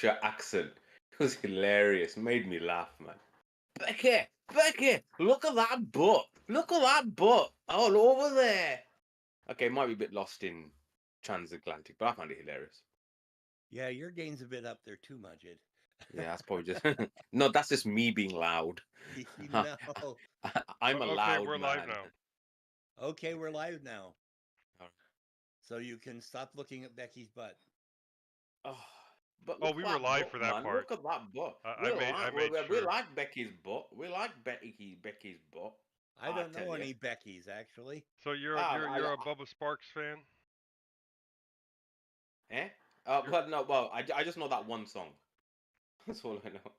Yorkshire accent. It was hilarious. Made me laugh, man. Becky, look at that butt. Look at that butt all over there. Okay, might be a bit lost in transatlantic, but I found it hilarious. Yeah, your gain's a bit up there too, Majid. Yeah, that's probably just no. That's just me being loud. No. I'm a Okay, loud we're live man. now. Okay, we're live now. Alright. So you can stop looking at Becky's butt. Oh, but Oh, look we at were that live butt, for that man. part. Look at that butt. I made We sure. like Becky's butt. We like Becky's butt. I don't tell know you. any Beckys, actually. So you're Ah, you're you're a Bubba Sparks fan? eh? You're, But no. Well, I just know that one song. That's all I know.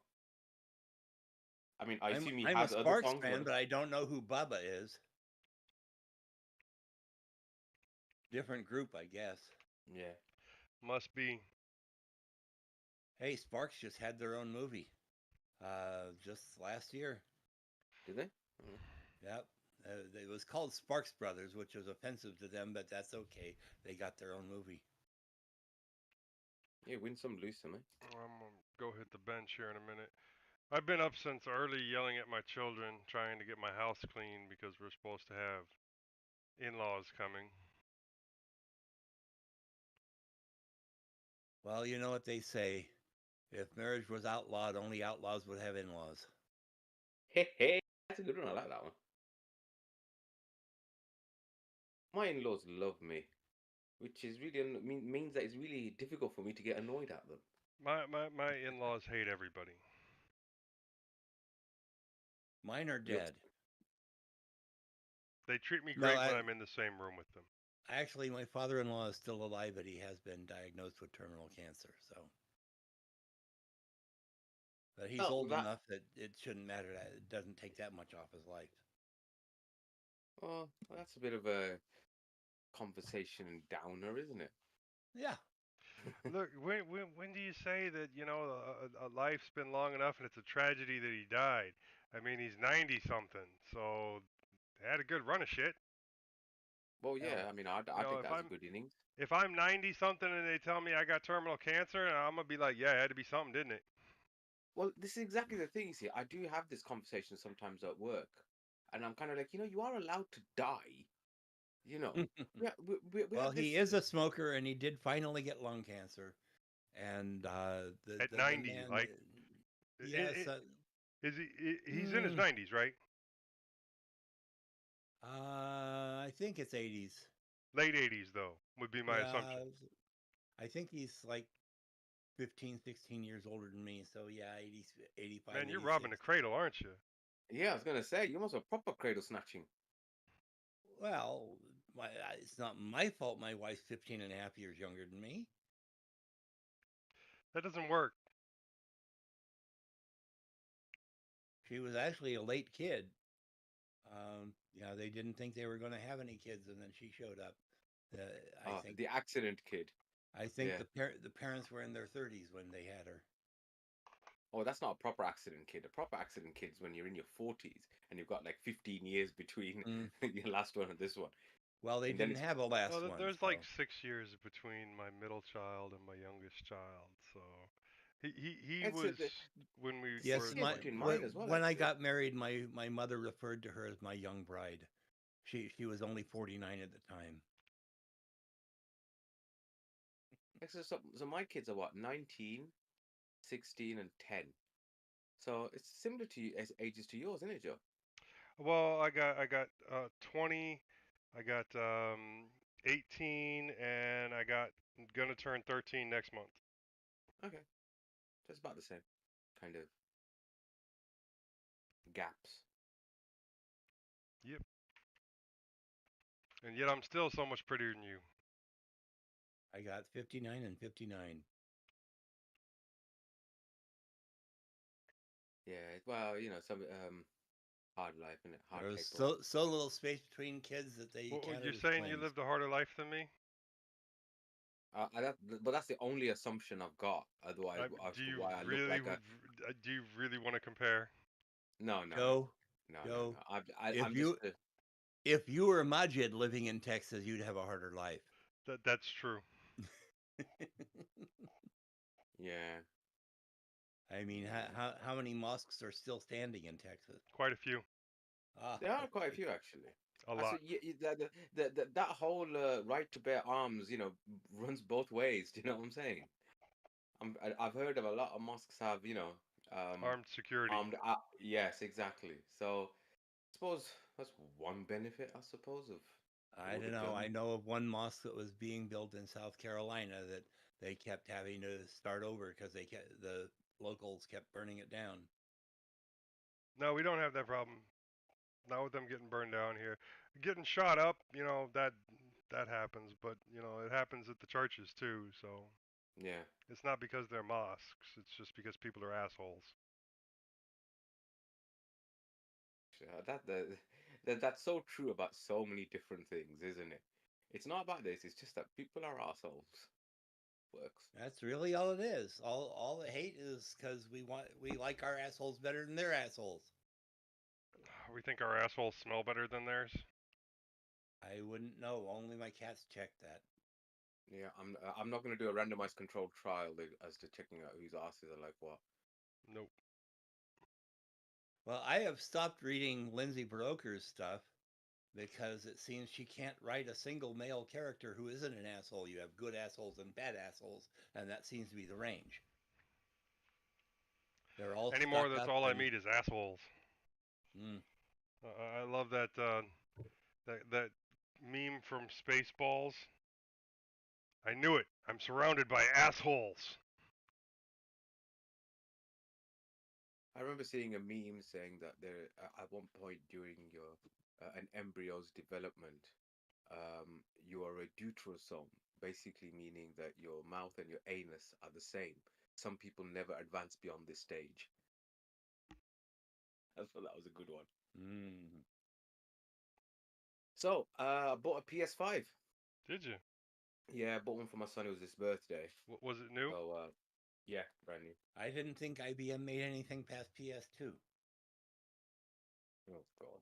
I mean, I assume he I'm a has other Sparks songs. fan, but I don't know who Bubba is. Different group, I guess. Yeah. must be. Hey, Sparks just had their own movie. Just last year. Did they? Mm. Yep. It was called Sparks Brothers, which was offensive to them, but that's okay. They got their own movie. Yeah, win some, lose some, eh? I'm gonna go hit the bench here in a minute. I've been up since early yelling at my children, trying to get my house clean because we're supposed to have in-laws coming. Well, you know what they say. If marriage was outlawed, only outlaws would have in-laws. Hey, that's a good one. I like that one. My in-laws love me, which is really means that it's really difficult for me to get annoyed at them. My in-laws hate everybody. Mine are You're, dead. They treat me No, great when I'm in the same room with them. actually, my father-in-law is still alive, but he has been diagnosed with terminal cancer. So, but he's old enough that it shouldn't matter. That it doesn't take that much off his life. well, that's a bit of a conversation downer, isn't it? Yeah. Look, when do you say that a life's been long enough and it's a tragedy that he died? I mean, he's 90 something, so had a good run of shit. Well, yeah. I mean, I think If that's a good innings. I'm 90 something and they tell me I got terminal cancer, I'm gonna be like, yeah, it had to be something, didn't it? Well, this is exactly the thing. See, I do have this conversation sometimes at work, and I'm kind of like, you are allowed to die. You know, we Well, have this. he is a smoker, and he did finally get lung cancer. And At the 90, man, like, yes, is he's in his 90s, right? I think it's 80s. Late 80s though would be my assumption. I think he's like 15, 16 years older than me. So yeah, 80, 85. Man, you're 86. robbing the cradle, aren't you? Yeah, I was gonna say you must have proper cradle snatching. Well, it's not my fault my wife's 15 and a half years younger than me. That doesn't work. She was actually a late kid. They didn't think they were going to have any kids, and then she showed up. I think the accident kid. I think Yeah. the parents were in their 30s when they had her. Oh, that's not a proper accident kid. A proper accident kid is when you're in your 40s and you've got like 15 years between your last one and this one. Well, they didn't have a last one. There's like 6 years between my middle child and my youngest child, so he was when we yes, were when I got married, my mother referred to her as my young bride. She was only 49 at the time. So my kids are what, 19, 16, and 10. So it's similar to as ages to yours, isn't it, Joe? Well, I got 20, I got 18, and I got gonna turn 13 next month. Okay, just about the same kind of gaps. Yep. And yet I'm still so much prettier than you. I got 59 and 59. Yeah, well, some hard life, isn't it? Hard There's paper. so little space between kids that they. Well, you're saying you lived a harder life than me? But that's the only assumption I've got. Otherwise, as to why I look like a. Do you really want to compare? No. Joe, I'm just. If you were Majid living in Texas, you'd have a harder life. That's true. Yeah. I mean, how many mosques are still standing in Texas? Quite a few. Ah, There are quite a few actually. A So lot. that whole right to bear arms, runs both ways. Do you know what I'm saying? I've heard of a lot of mosques have, Armed security. armed. Yes, exactly. So I suppose that's one benefit, I suppose, of I all the don't know. I guns. know of one mosque that was being built in South Carolina that they kept having to start over because the locals kept burning it down. No, we don't have that problem. Not with them getting burned down here. Getting shot up, that happens, but it happens at the churches too. So Yeah. it's not because they're mosques. It's just because people are assholes. That's so true about so many different things, isn't it? It's not about this. It's just that people are assholes. Works. That's really all it is. All the hate is because we like our assholes better than their assholes. We think our assholes smell better than theirs. I wouldn't know. Only my cats check that. Yeah, I'm not going to do a randomized controlled trial as to checking out whose asses are like what. Nope. Well, I have stopped reading Lindsay Broker's stuff because it seems she can't write a single male character who isn't an asshole. You have good assholes and bad assholes, and that seems to be the range. They're all Anymore, stuck that's up all I and meet is assholes. mm, I love that meme from Spaceballs. I knew it. I'm surrounded by assholes. I remember seeing a meme saying that there at one point during your an embryo's development, you are a deuterosome, basically meaning that your mouth and your anus are the same. Some people never advance beyond this stage. I thought that was a good one. mm. So, I bought a PS5. Did you? Yeah, I bought one for my son. It was his birthday. Was it new? So, yeah, brand new. I didn't think IBM made anything past PS2. Oh God.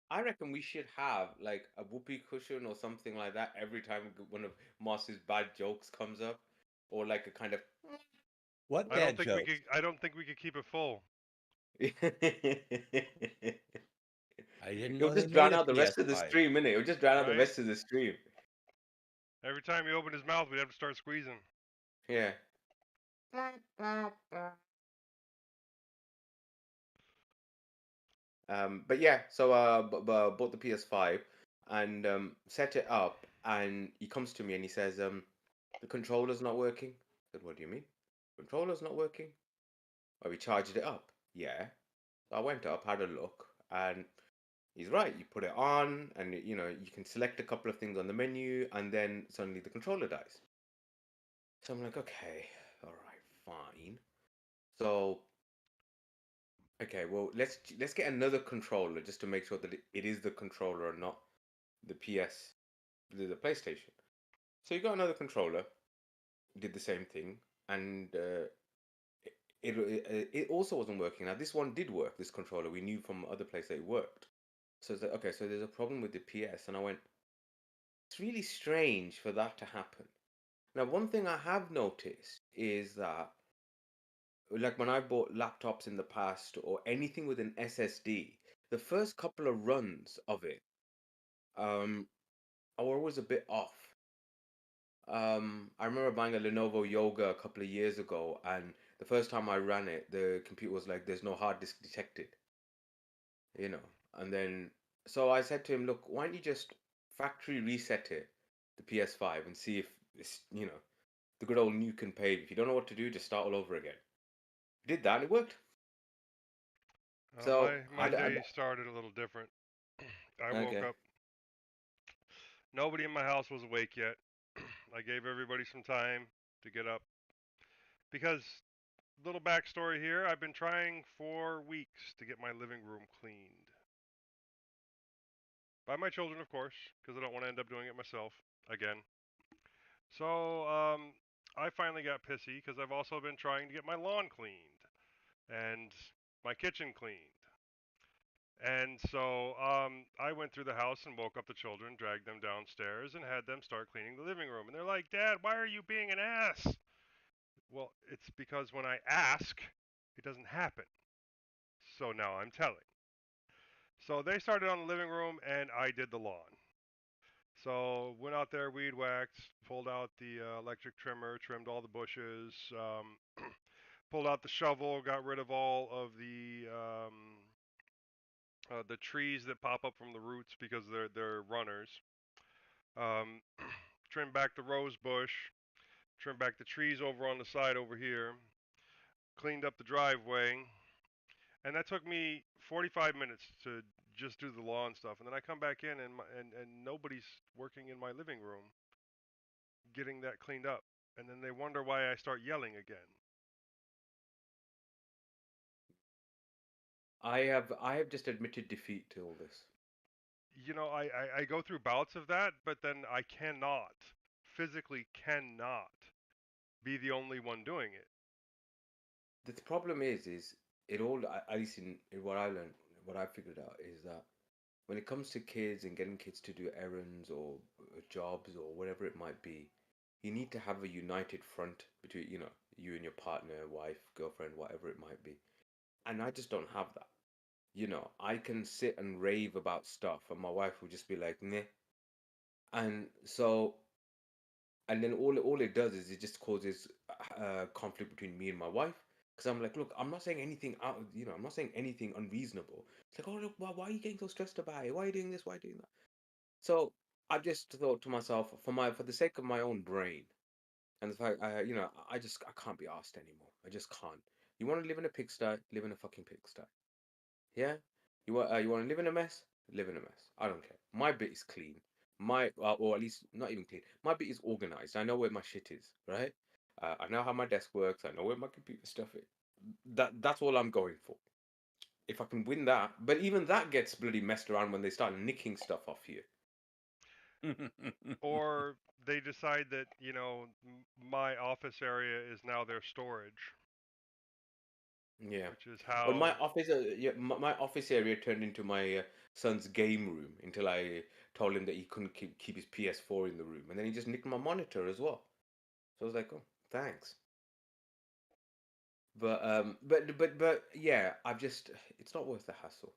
I reckon we should have like a whoopee cushion or something like that every time one of Moss's bad jokes comes up, or like a kind of. What I don't bad think we could. jokes? I don't think we could keep it full. I didn't It'll know they just made drown a out the rest of the PS5. stream, innit? It'll just drown out the Right? rest of the stream. Every time he opened his mouth, we'd have to start squeezing. Yeah. But yeah, so bought the PS5 and set it up, and he comes to me and he says, the controller's not working. I said, what do you mean? Controller's not working? Oh, we charged it up. Yeah. So I went up, had a look, and he's right. You put it on, and you can select a couple of things on the menu, and then suddenly the controller dies. So I'm like, okay, all right, fine. So okay, well let's get another controller just to make sure that it is the controller and not the the PlayStation. So you got another controller, did the same thing, and it also wasn't working. Now this one did work. This controller, we knew from other place that it worked. So it's like, okay, so there's a problem with the PS, and I went, it's really strange for that to happen. Now, one thing I have noticed is that, like when I bought laptops in the past or anything with an SSD, the first couple of runs of it, um, are always a bit off. I remember buying a Lenovo Yoga a couple of years ago, and the first time I ran it, the computer was like, "There's no hard disk detected," you know. And then, so I said to him, "Look, why don't you just factory reset it, the PS5, and see if it's, the good old nuke and pave. If you don't know what to do, just start all over again." Did that, and it worked. So My day started a little different. I woke okay, up. Nobody in my house was awake yet. I gave everybody some time to get up because little backstory here. I've been trying for weeks to get my living room cleaned by my children, of course, because I don't want to end up doing it myself again. So I finally got pissy because I've also been trying to get my lawn cleaned and my kitchen cleaned. And so I went through the house and woke up the children, dragged them downstairs, and had them start cleaning the living room. And they're like, "Dad, why are you being an ass?" Well, it's because when I ask, it doesn't happen. So now I'm telling. So they started on the living room, and I did the lawn. So went out there, weed whacked, pulled out the electric trimmer, trimmed all the bushes, pulled out the shovel, got rid of all of the trees that pop up from the roots because they're runners. Um, trimmed back the rose bush, trimmed back the trees over on the side over here, cleaned up the driveway, and that took me 45 minutes to just do the lawn stuff. And then I come back in and nobody's working in my living room getting that cleaned up. And then they wonder why I start yelling again. I have just admitted defeat to all this. You know, I go through bouts of that, but then I cannot, physically cannot, be the only one doing it. The problem is it all, at least in what I learned, what I figured out is that when it comes to kids and getting kids to do errands or jobs or whatever it might be, you need to have a united front between, you and your partner, wife, girlfriend, whatever it might be. And I just don't have that. I can sit and rave about stuff, and my wife will just be like, "Meh." And so, and then all it does is it just causes conflict between me and my wife. Because I'm like, look, I'm not saying anything I'm not saying anything unreasonable. It's like, oh, look, why are you getting so stressed about it? Why are you doing this? Why are you doing that? So I just thought to myself, for the sake of my own brain, and the fact, I can't be asked anymore. I just can't. You want to live in a pigsty? Live in a fucking pigsty. Yeah. You want to live in a mess? Live in a mess. I don't care. My bit is clean. Or at least not even clean. My bit is organized. I know where my shit is, right? I know how my desk works. I know where my computer stuff is. That's all I'm going for. If I can win that, but even that gets bloody messed around when they start nicking stuff off you. Or they decide that, my office area is now their storage, Yeah. which is Well, how. my office area turned into my son's game room until I told him that he couldn't keep his PS4 in the room, and then he just nicked my monitor as well. So I was like, oh, thanks. But yeah, it's not worth the hassle.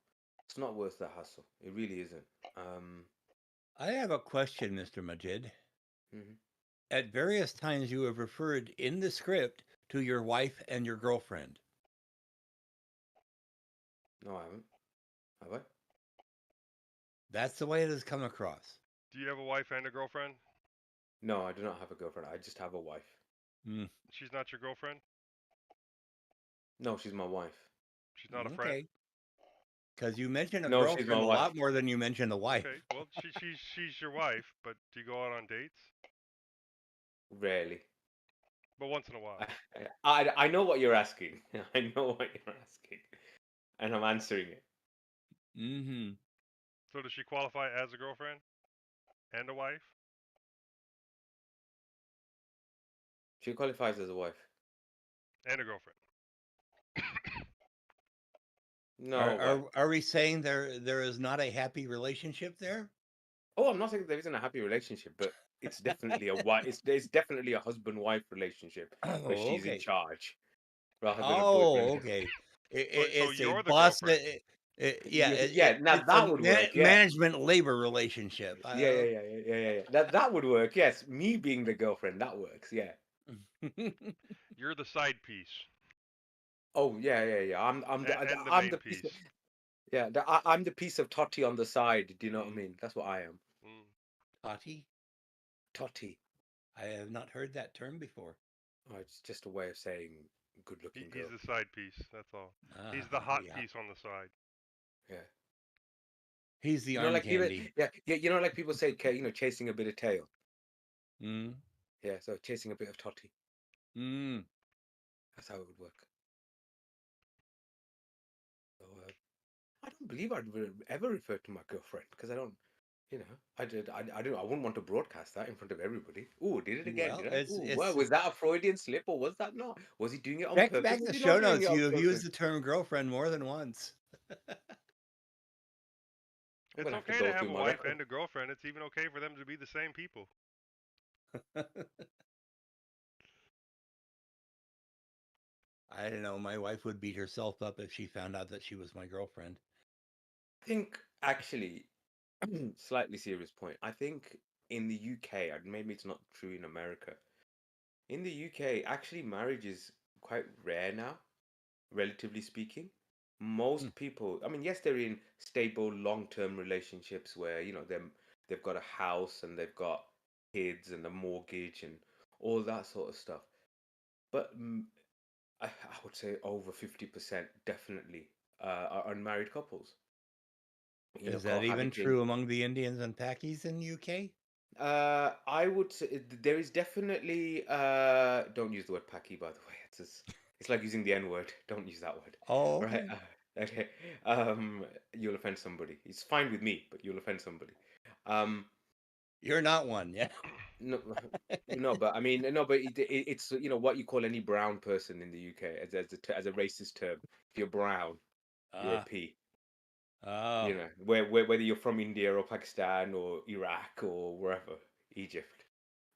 It's not worth the hassle. It really isn't. I have a question, Mr. Majid. Mhm. At various times, you have referred in the script to your wife and your girlfriend. No, I haven't. Have I? That's the way it has come across. Do you have a wife and a girlfriend? No, I do not have a girlfriend. I just have a wife. Mm. She's not your girlfriend? No, she's my wife. She's not a friend? Okay. Because you mention a No, she's my girlfriend a wife. lot more than you mention a wife. Okay, well, she's your wife, but do you go out on dates? Rarely. But once in a while. I know what you're asking. I know what you're asking, and I'm answering it. Mm-hmm. So does she qualify as a girlfriend and a wife? She qualifies as a wife. And a girlfriend. No, why? Are we saying there is not a happy relationship there? Oh, I'm not saying there isn't a happy relationship, but it's definitely a wife. It's definitely a husband-wife relationship where Oh, she's in okay. charge rather than a Oh, boyfriend. okay. So It's a you're the boss. girlfriend. Yeah, Yeah, now it's a that would work. Yeah, management labor relationship. yeah. That would work. Yes, me being the girlfriend, that works. Yeah. You're the side piece Oh, yeah. and the I'm main the piece. piece. I'm the piece of totty on the side. Do you know what I Mm, mean? That's what I am. mm. Tati? Totty. I have not heard that term before. Oh, it's just a way of saying good-looking He's girl. the side piece. That's all. He's the Ah, hot yeah. piece on the side. Yeah. He's the You know, arm like people. candy. Yeah. You know, like people say, chasing a bit of tail. Mm. Yeah. So chasing a bit of totty. Mm. That's how it would work. So I don't believe I'd ever refer to my girlfriend because I don't. I wouldn't want to broadcast that in front of everybody. Oh, did it again, Well, did I? Oh, it's was that a Freudian slip or was that not? Was he doing it on check purpose? back Was the he show not doing it notes. on You have used purpose? the term girlfriend more than once. I'm It's gonna have to okay to go have through a my wife record. and a girlfriend. It's even okay for them to be the same people. I don't know. My wife would beat herself up if she found out that she was my girlfriend. I think actually, slightly serious point. I think in the UK, and maybe it's not true in America. In the UK, actually, marriage is quite rare now, relatively speaking. Hmm. Most people, I mean, yes, they're in stable long-term relationships where, they've got a house and they've got kids and a mortgage and all that sort of stuff. But I would say over 50% definitely are unmarried couples, Is that even cohabiting. true among the Indians and Pakis in UK? I would say there is definitely don't use the word "packy" by the way. It's like using the N word. Don't use that word. Oh, Right? okay. Okay. You'll offend somebody. It's fine with me, but you'll offend somebody. Um, You're not one, yeah. no, no, but I mean, no, but it's what you call any brown person in the UK as a racist term. If you're brown, you're a Ah, P. oh, Whether you're from India or Pakistan or Iraq or wherever, Egypt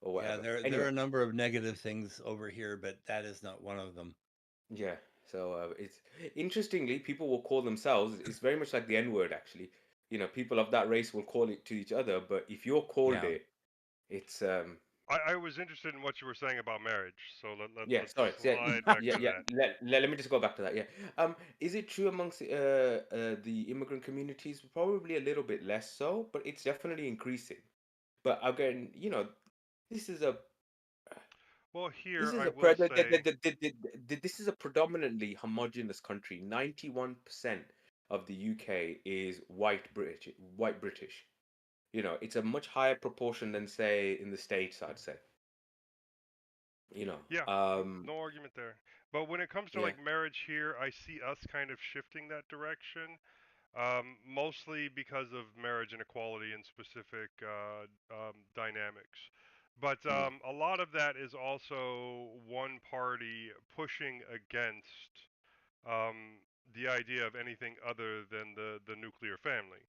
or yeah. whatever. There Anyway, are a number of negative things over here, but that is not one of them. yeah. So it's interestingly, people will call themselves. It's very much like the N word, actually. People of that race will call it to each other, but if you're called Yeah. it, it's I was interested in what you were saying about marriage, so yeah. let's Sorry, yeah, slide back yeah, to yeah. that. Let me just go back to that. Yeah. Is it true amongst the immigrant communities? Probably a little bit less so, but it's definitely increasing. But again, this is a Well, This here is I a will say, this is a predominantly homogeneous country. 91% of the UK is white British, white British. It's a much higher proportion than say in the States, I'd say. You know, yeah, um, no argument there. But when it comes to yeah. like marriage here, I see us kind of shifting that direction. Mostly because of marriage inequality and specific dynamics. But Mm. a lot of that is also one party pushing against the idea of anything other than the nuclear family.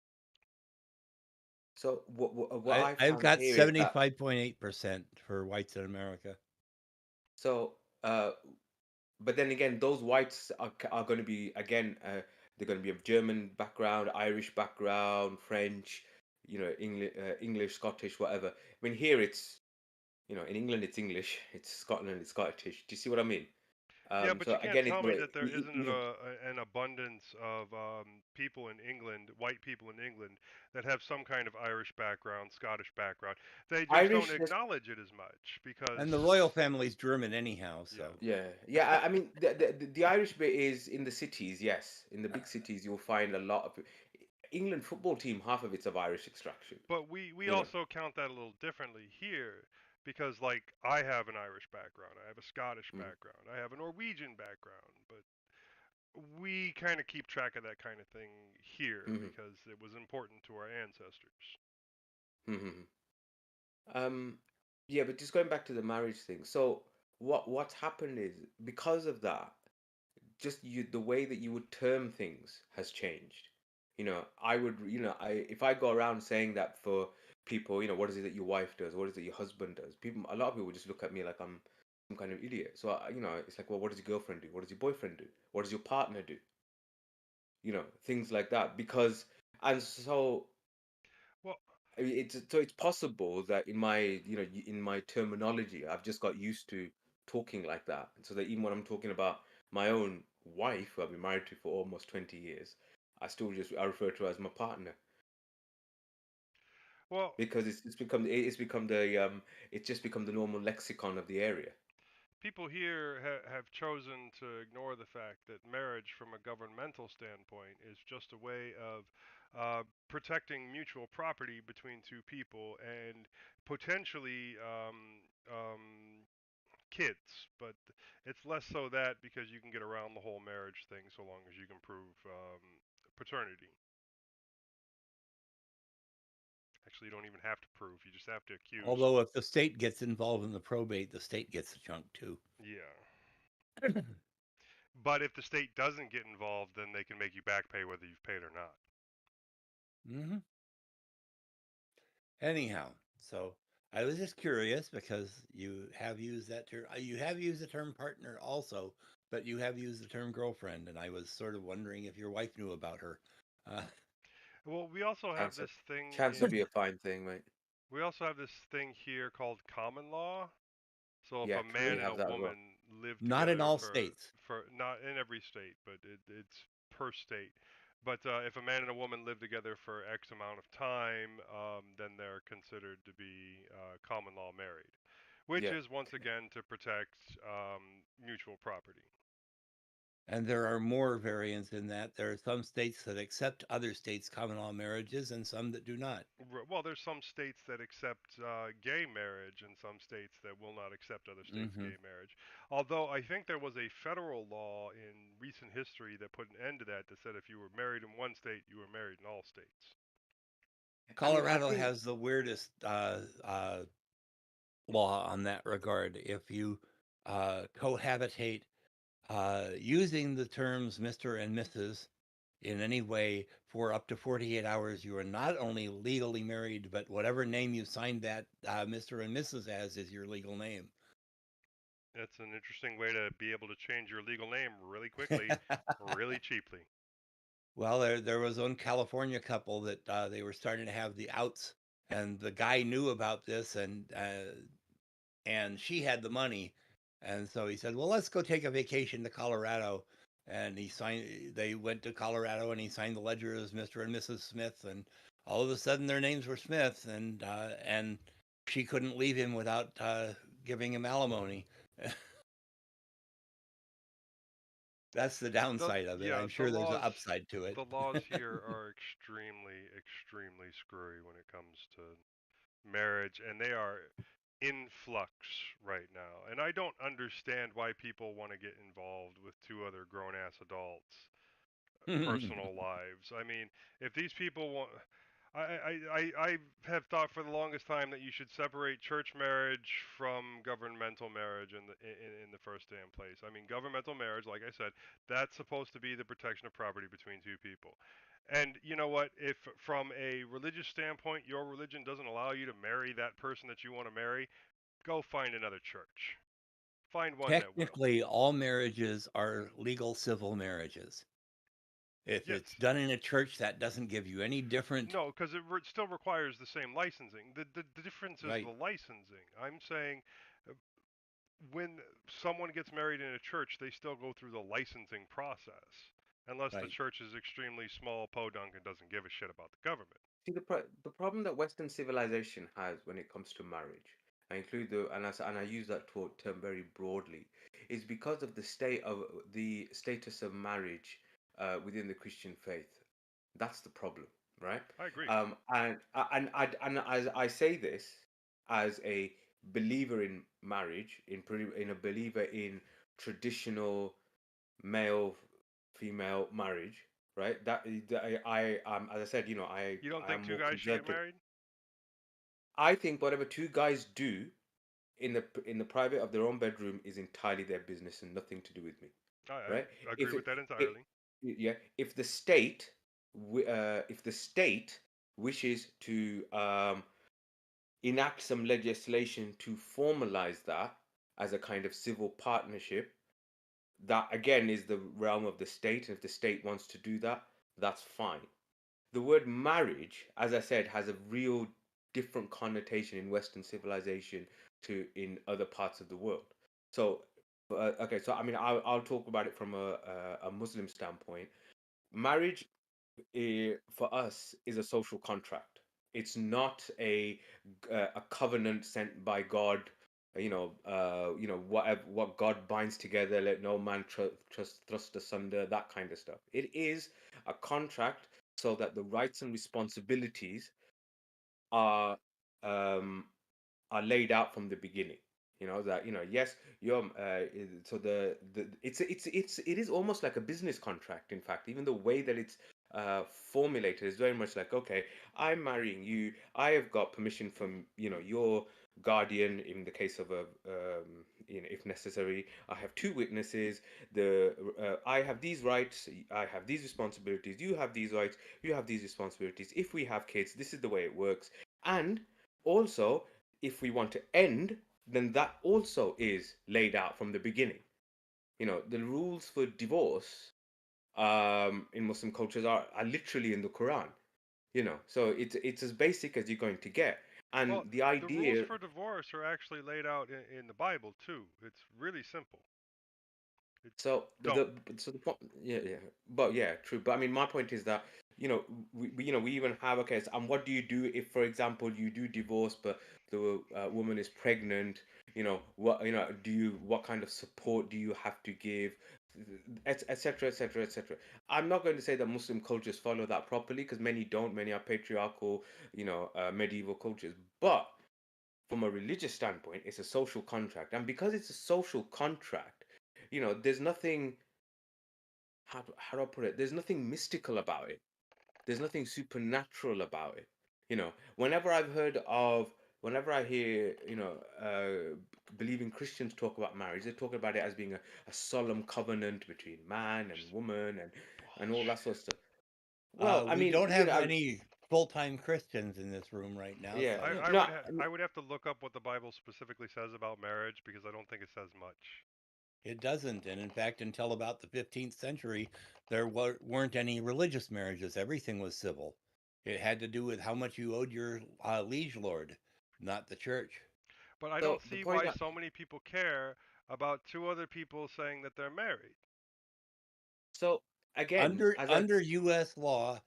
So what I I've found got here is that 75.8% for whites in America. so but then again, those whites are going to be again. They're going to be of German background, Irish background, French, English, Scottish, whatever. I mean, here it's in England it's English, it's Scotland it's Scottish. Do you see what I mean? Yeah, but So you can't again, tell me that there isn't even an abundance of people in England, white people in England, that have some kind of Irish background, Scottish background. They just don't Irish. acknowledge it as much because, And the royal family's German anyhow, yeah. so. Yeah, yeah. I mean, the Irish bit is in the cities. Yes, in the big cities, you'll find a lot of England football team. Half of it's of Irish extraction. But we You know. also count that a little differently here because, like, I have an Irish background, I have a Scottish Mm-hmm. background, I have a Norwegian background, but we kind of keep track of that kind of thing here Mm-hmm. because it was important to our ancestors. Mm-hmm. Um, yeah, but just going back to the marriage thing. So what's happened is because of that, just the way that you would term things has changed. I would, I if I go around saying that for people, what is it that your wife does? What is it your husband does? A lot of people just look at me like I'm some kind of idiot. So it's like, well, what does your girlfriend do? What does your boyfriend do? What does your partner do? Things like that. Because and so Well, it's possible that in my terminology I've just got used to talking like that, so that even when I'm talking about my own wife who I've been married to for almost 20 years, I refer to her as my partner, well, because it's just become the normal lexicon of the area. people here have chosen to ignore the fact that marriage, from a governmental standpoint, is just a way of protecting mutual property between two people and potentially kids. But it's less so that because you can get around the whole marriage thing so long as you can prove paternity. Actually, you don't even have to prove; you just have to accuse. Although if the state gets involved in the probate, the state gets a chunk too. Yeah. But if the state doesn't get involved, then they can make you back pay whether you've paid or not. Hmm. Anyhow, so I was just curious because you have used that term. You have used the term partner also, but you have used the term girlfriend, and I was sort of wondering if your wife knew about her. Uh, Well, we also have Chance, this thing chance to in be a fine thing, mate. we also have this thing here called common law. So if Yeah, a we man and have a that as well. woman live Not in together all states. for not in every state, but it's per state. But if a man and a woman live together for X amount of time, then they're considered to be common law married, which Yeah. is once again to protect mutual property. And there are more variants in that. There are some states that accept other states' common law marriages and some that do not. Well, there's some states that accept gay marriage and some states that will not accept other states' Hmm. gay marriage. Although I think there was a federal law in recent history that put an end to that said if you were married in one state, you were married in all states. I mean, I Colorado think has the weirdest law on that regard. If you cohabitate using the terms Mr. and Mrs. in any way for up to 48 hours, you are not only legally married, but whatever name you signed that Mr. and Mrs. as is your legal name. It's an interesting way to be able to change your legal name really quickly, really cheaply. Well, there was one California couple that they were starting to have the outs, and the guy knew about this, and she had the money, and so he said, "Well, let's go take a vacation to Colorado." And he signed. They went to Colorado, and he signed the ledger as Mr. and Mrs. Smith, and all of a sudden their names were Smith, and she couldn't leave him without giving him alimony. That's the downside of it. Yeah, I'm sure there's an upside to it. the laws here are extremely screwy when it comes to marriage, and they are in flux right now. And I don't understand why people want to get involved with two other grown ass adults' personal lives. I mean, if these people want, I have thought for the longest time that you should separate church marriage from governmental marriage in the first damn place. I mean, governmental marriage, like I said, that's supposed to be the protection of property between two people. And you know what? If from a religious standpoint your religion doesn't allow you to marry that person that you want to marry, go find another church. Find one that will. Technically, all marriages are legal civil marriages. If Yes. it's done in a church, that doesn't give you any different. No, because it still requires the same licensing. The difference is Right, the licensing. I'm saying uh, when someone gets married in a church, they still go through the licensing process. Unless the right. church is extremely small, podunk, and doesn't give a shit about the government. see the problem that Western civilization has when it comes to marriage. I include and I use that term very broadly, is because of the status of marriage within the Christian faith. That's the problem, right? I agree. And as I say this as a believer in marriage, in a believer in traditional male female marriage, right? As I said, You don't I think am two more guys should get conservative. married? I think whatever two guys do in the private of their own bedroom is entirely their business and nothing to do with me, right? I agree If with it, that it entirely. yeah, if the state wishes to enact some legislation to formalize that as a kind of civil partnership, that again is the realm of the state. And if the state wants to do that, that's fine. The word marriage, as I said, has a real different connotation in Western civilization to in other parts of the world. So, okay, so I mean, I'll talk about it from a Muslim standpoint. Marriage, for us, is a social contract. It's not a covenant sent by God. What God binds together, let no man trust thrust asunder. That kind of stuff. It is a contract so that the rights and responsibilities are um, are laid out from the beginning. Yes, so it is almost like a business contract. In fact, even the way that it's formulated is very much like, okay, I'm marrying you. I have got permission from your guardian in the case of if necessary. I have two witnesses. I have these rights. I have these responsibilities. You have these rights. You have these responsibilities. If we have kids, this is the way it works. And also, if we want to end, then that also is laid out from the beginning. The rules for divorce in Muslim cultures are literally in the Quran. So it's as basic as you're going to get. And Well, the the rules idea. for divorce are actually laid out in the Bible too. It's really simple. It's So don't. the point, yeah, but yeah, true. But I mean, my point is that we even have, okay. So, and what do you do if, for example, you do divorce, but the woman is pregnant? What kind of support do you have to give, etc., etc., etc. I'm not going to say that Muslim cultures follow that properly, because many don't. Many are patriarchal, medieval cultures, but from a religious standpoint, it's a social contract, and because it's a social contract, there's nothing. How do I put it? There's nothing mystical about it. There's nothing supernatural about it. Whenever I hear, believing Christians talk about marriage, they talk about it as being a solemn covenant between man and Just woman and all that bullshit. sort of stuff. Well, I We mean, don't have any full-time Christians in this room right now, yeah, so no, I would have to look up what the Bible specifically says about marriage because I don't think it says much. it doesn't. And in fact, until about the 15th century, there weren't any religious marriages. Everything was civil. It had to do with how much you owed your liege lord, not the church. But I don't so the see point why that so many people care about two other people saying that they're married. so again, Under as I under U.S. law,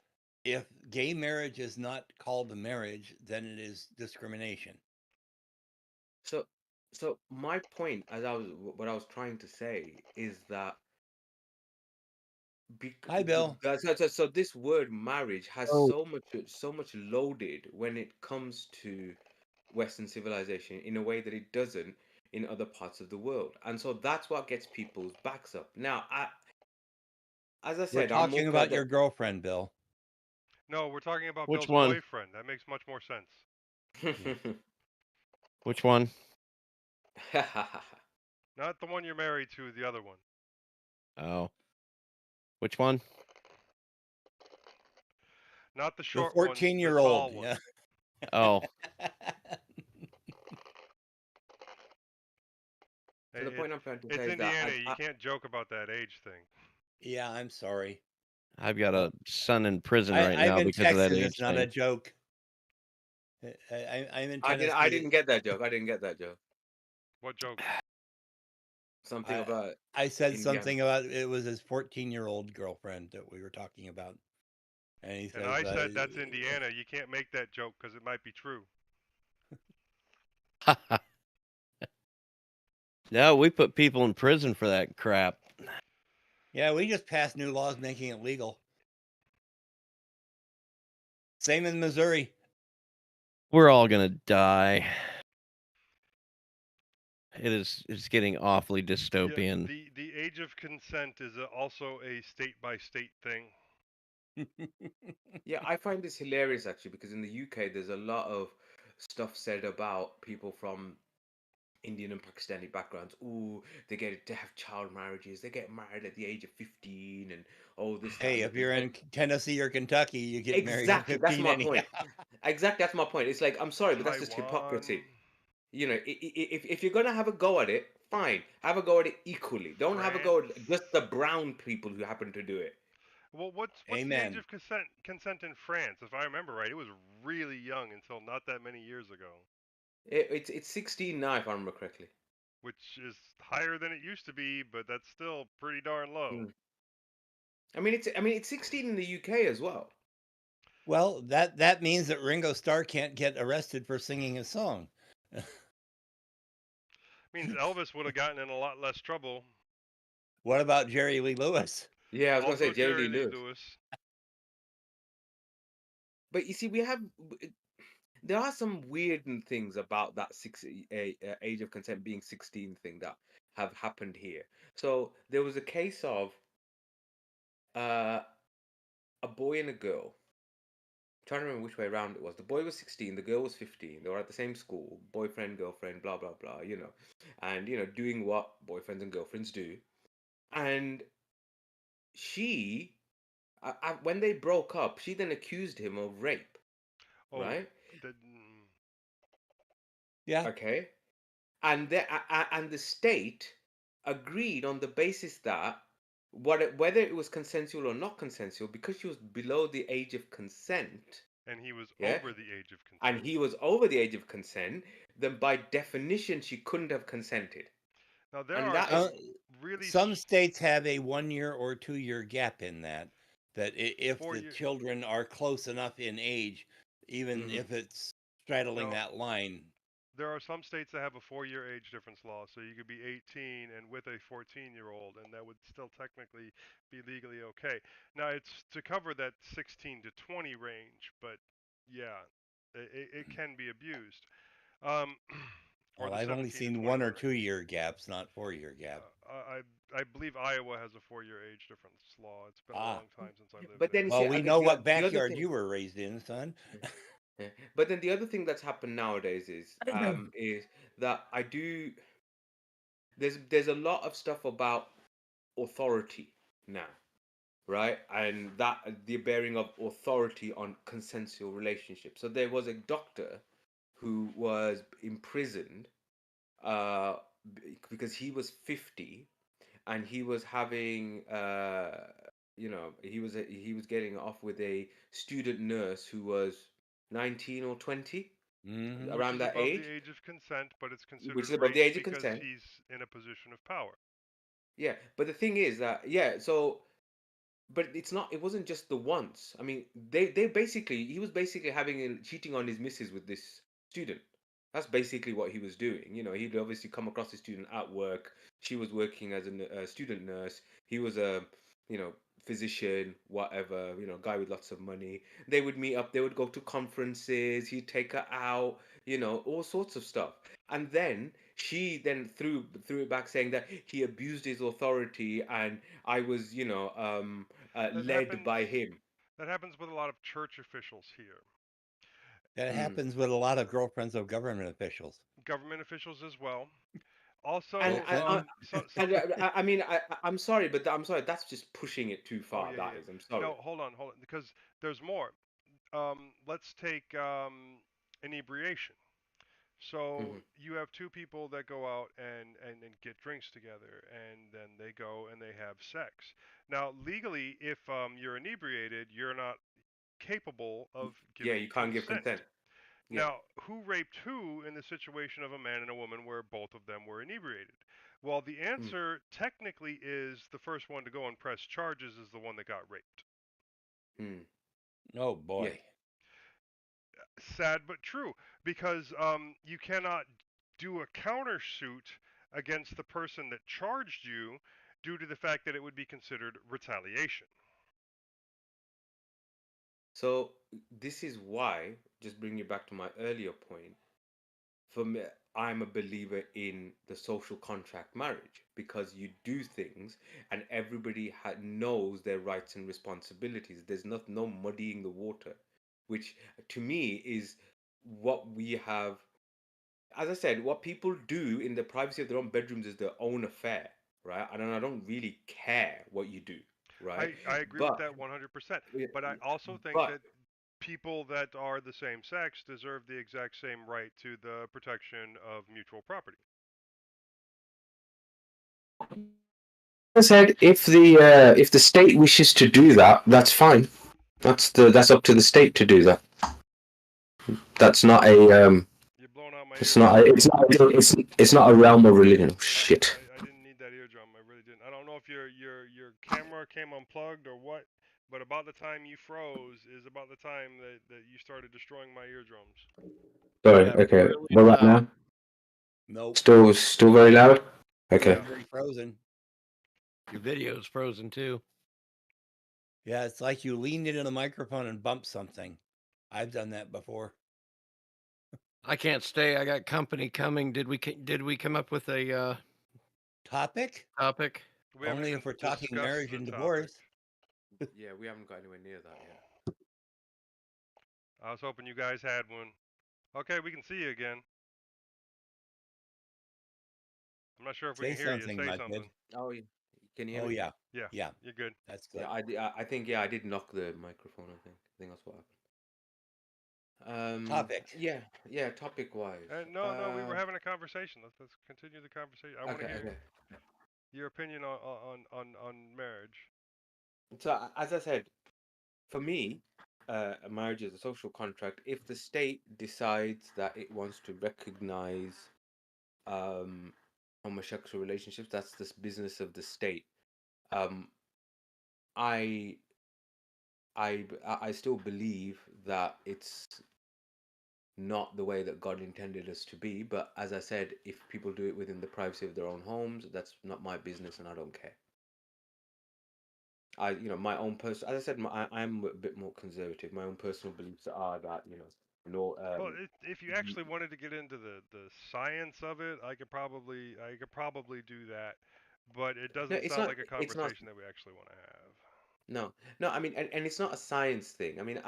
if gay marriage is not called a marriage, then it is discrimination. so so my point, as I was what I was trying to say is that Hi, Bill. so this word marriage has Oh, so much loaded when it comes to Western civilization in a way that it doesn't in other parts of the world, and so that's what gets people's backs up. Now, as I We're said, I'm more talking about your girlfriend, Bill. No, we're talking about which Bill's one? boyfriend. That makes much more sense. Yes. Which one? Not the one you're married to, the other one. Oh, which one? Not the The short one, the 14-year-old. tall one. Yeah. Oh, So the Hey, point I'm trying to it's say is that Indiana. You can't joke about that age thing. Yeah, I'm sorry. I've got Well, a son in prison right I'm now in because of that Texas. age It's not a thing. joke. I'm in I Tennessee. didn't get that joke. I didn't get that joke. What joke? Something I about I said Indiana. something about it was his 14-year-old girlfriend that we were talking about, and he And says, I said that's Indiana. You can't make that joke because it might be true. No, we put people in prison for that crap. "Yeah, we just passed new laws making it legal." Same in Missouri. We're all gonna die. It's getting awfully Yeah, dystopian. the age of consent is also a state by state thing. Yeah, I find this hilarious actually, because in the UK there's a lot of stuff said about people from Indian and Pakistani backgrounds. Ooh, they get to have child marriages. They get married at the age of 15, and oh, this, that, Hey, and the if thing. you're And in Tennessee or Kentucky, you get married at exactly, that's 15 my anyhow. point. Exactly, that's my point. It's like, I'm sorry, but that's just hypocrisy. Taiwan, If you're gonna have a go at it, fine, have a go at it equally. Don't have a go France. at just the brown people who happen to do it. Well, what's the age Amen. of consent in France? If I remember right, it was really young until not that many years ago, It's 16 now, if I remember correctly. which is higher than it used to be, but that's still pretty darn low. Mm. I mean it's 16 in the UK as well. Well, that means that Ringo Starr can't get arrested for singing a song. Means Elvis would have gotten in a lot less trouble. What about Jerry Lee Lewis? Yeah, I was gonna say Also, Jerry Jerry Lee Lee Lewis. Lewis. But you see, there are some weird things about that age of consent being 16 thing that have happened here. So there was a case of uh, a boy and a girl. I'm trying to remember which way around it was. The boy was 16, the girl was 15. They were at the same school, boyfriend, girlfriend, blah blah blah. And doing what boyfriends and girlfriends do. And she, when they broke up, she then accused him of rape, Oh, right? that, Yeah. Okay, and the state agreed on the basis that whether it was consensual or not consensual, because she was below the age of consent, And he was yeah, over the age of consent. and he was over the age of consent, then by definition she couldn't have consented. Now there And are that some is really Some states have a 1 year or 2 year gap in that. That if 4 the year. children are close enough in age, even Mhm. if it's straddling No, that line. there are some states that have a 4-year age difference law, so you could be 18 and with a 14-year-old, and that would still technically be legally okay. Now it's to cover that 16 to 20 range, but yeah, it can be abused. Um, or Well, the I've only 17 to seen 21 1 or range. 2 year gaps, not 4-year gap. I believe Iowa has a 4-year age difference law. It's been a Ah. long time since I lived But there. then Well, see, we I know guess what the other backyard thing, you were raised in, son. yeah. But then the other thing that's happened nowadays is that I do there's a lot of stuff about authority now, right? And that the bearing of authority on consensual relationships. So there was a doctor who was imprisoned uh because he was 50 and he was having he was getting off with a student nurse who was 19 or 20, Mm-hmm. Which around is that above the age, age of consent, but it's which considered is above the rape age of because consent. he's in a position of power. Yeah, but the thing is that but it wasn't just the once. I mean, they basically he was basically cheating on his missus with this student. That's basically what he was doing. He'd obviously come across a student at work. She was working as a student nurse. He was a physician, whatever. Guy with lots of money. They would meet up. They would go to conferences. He'd take her out. All sorts of stuff. And then she then threw it back, saying that he abused his authority and I was, That led happens. by him. That happens with a lot of church officials here. That Mm. happens with a lot of girlfriends of government officials. Government officials as well. And Also, I mean, I'm sorry, but I'm sorry. That's just pushing it too oh far. yeah, That yeah. is. I'm sorry. No, hold on, because there's more. Let's take inebriation. So Hmm. you have two people that go out and get drinks together, and then they go and they have sex. Now, legally, if you're inebriated, you're not capable of Yeah, giving you can't give consent. consent. Yeah. Now, who raped who in the situation of a man and a woman where both of them were inebriated? Well, the Mm. answer technically is the first one to go and press charges is the one that got raped. Mm. Oh Yes. boy. Sad but true, because you cannot do a countersuit against the person that charged you due to the fact that it would be considered retaliation. So this is why, just bring you back to my earlier point. For me, I'm a believer in the social contract marriage because you do things and everybody knows their rights and responsibilities. There's no muddying the water, which to me is what we have. As I said, what people do in the privacy of their own bedrooms is their own affair, right? And I don't really care what you do, right? I agree with But, that 100%. yeah, But I also think but that people that are the same sex deserve the exact same right to the protection of mutual property. I said if the state wishes to do that, that's fine. That's up to the state to do that. That's not a You're blowing out my it's eardrum. not it's not a realm of religion. Oh, I, shit. I didn't need that eardrum. I really didn't. I don't know if your camera came unplugged or what, but about the time you froze is about the time that you started destroying my eardrums. Sorry. Yeah, Okay. really What about loud. now? Nope. Still very loud. Okay. Still very frozen. Your video's frozen too. Yeah, it's like you leaned into the microphone and bumped something. I've done that before. I can't stay. I got company coming. Did we come up with a Topic? topic? We haven't Only even if we're talking discussed marriage the and topic. divorce. Yeah, we haven't got anywhere near that yet. I was hoping you guys had one. Okay, we can see you again. I'm not sure if we Say can hear you. something, Say my something. kid. Oh, can you hear Oh me? yeah. Yeah. Yeah. You're good. That's good. Yeah, I think I did knock the microphone. I think that's what happened. Topic. Yeah, topic wise. No, we were having a conversation. Let's continue the conversation. I want to Okay, hear okay. your opinion on marriage. So as I said, for me, a marriage is a social contract. If the state decides that it wants to recognize um, homosexual relationships, that's the business of the state. Um, I I still believe that it's not the way that God intended us to be. But as I said, if people do it within the privacy of their own homes, that's not my business, and I don't care. My own personal, as I said, I'm a bit more conservative. My own personal beliefs are that, no, Well, if you actually wanted to get into the science of it, I could probably do that, but it no, doesn't sound like a it's not, conversation that we actually want to have. no, no. I mean, and it's not a science thing. I mean,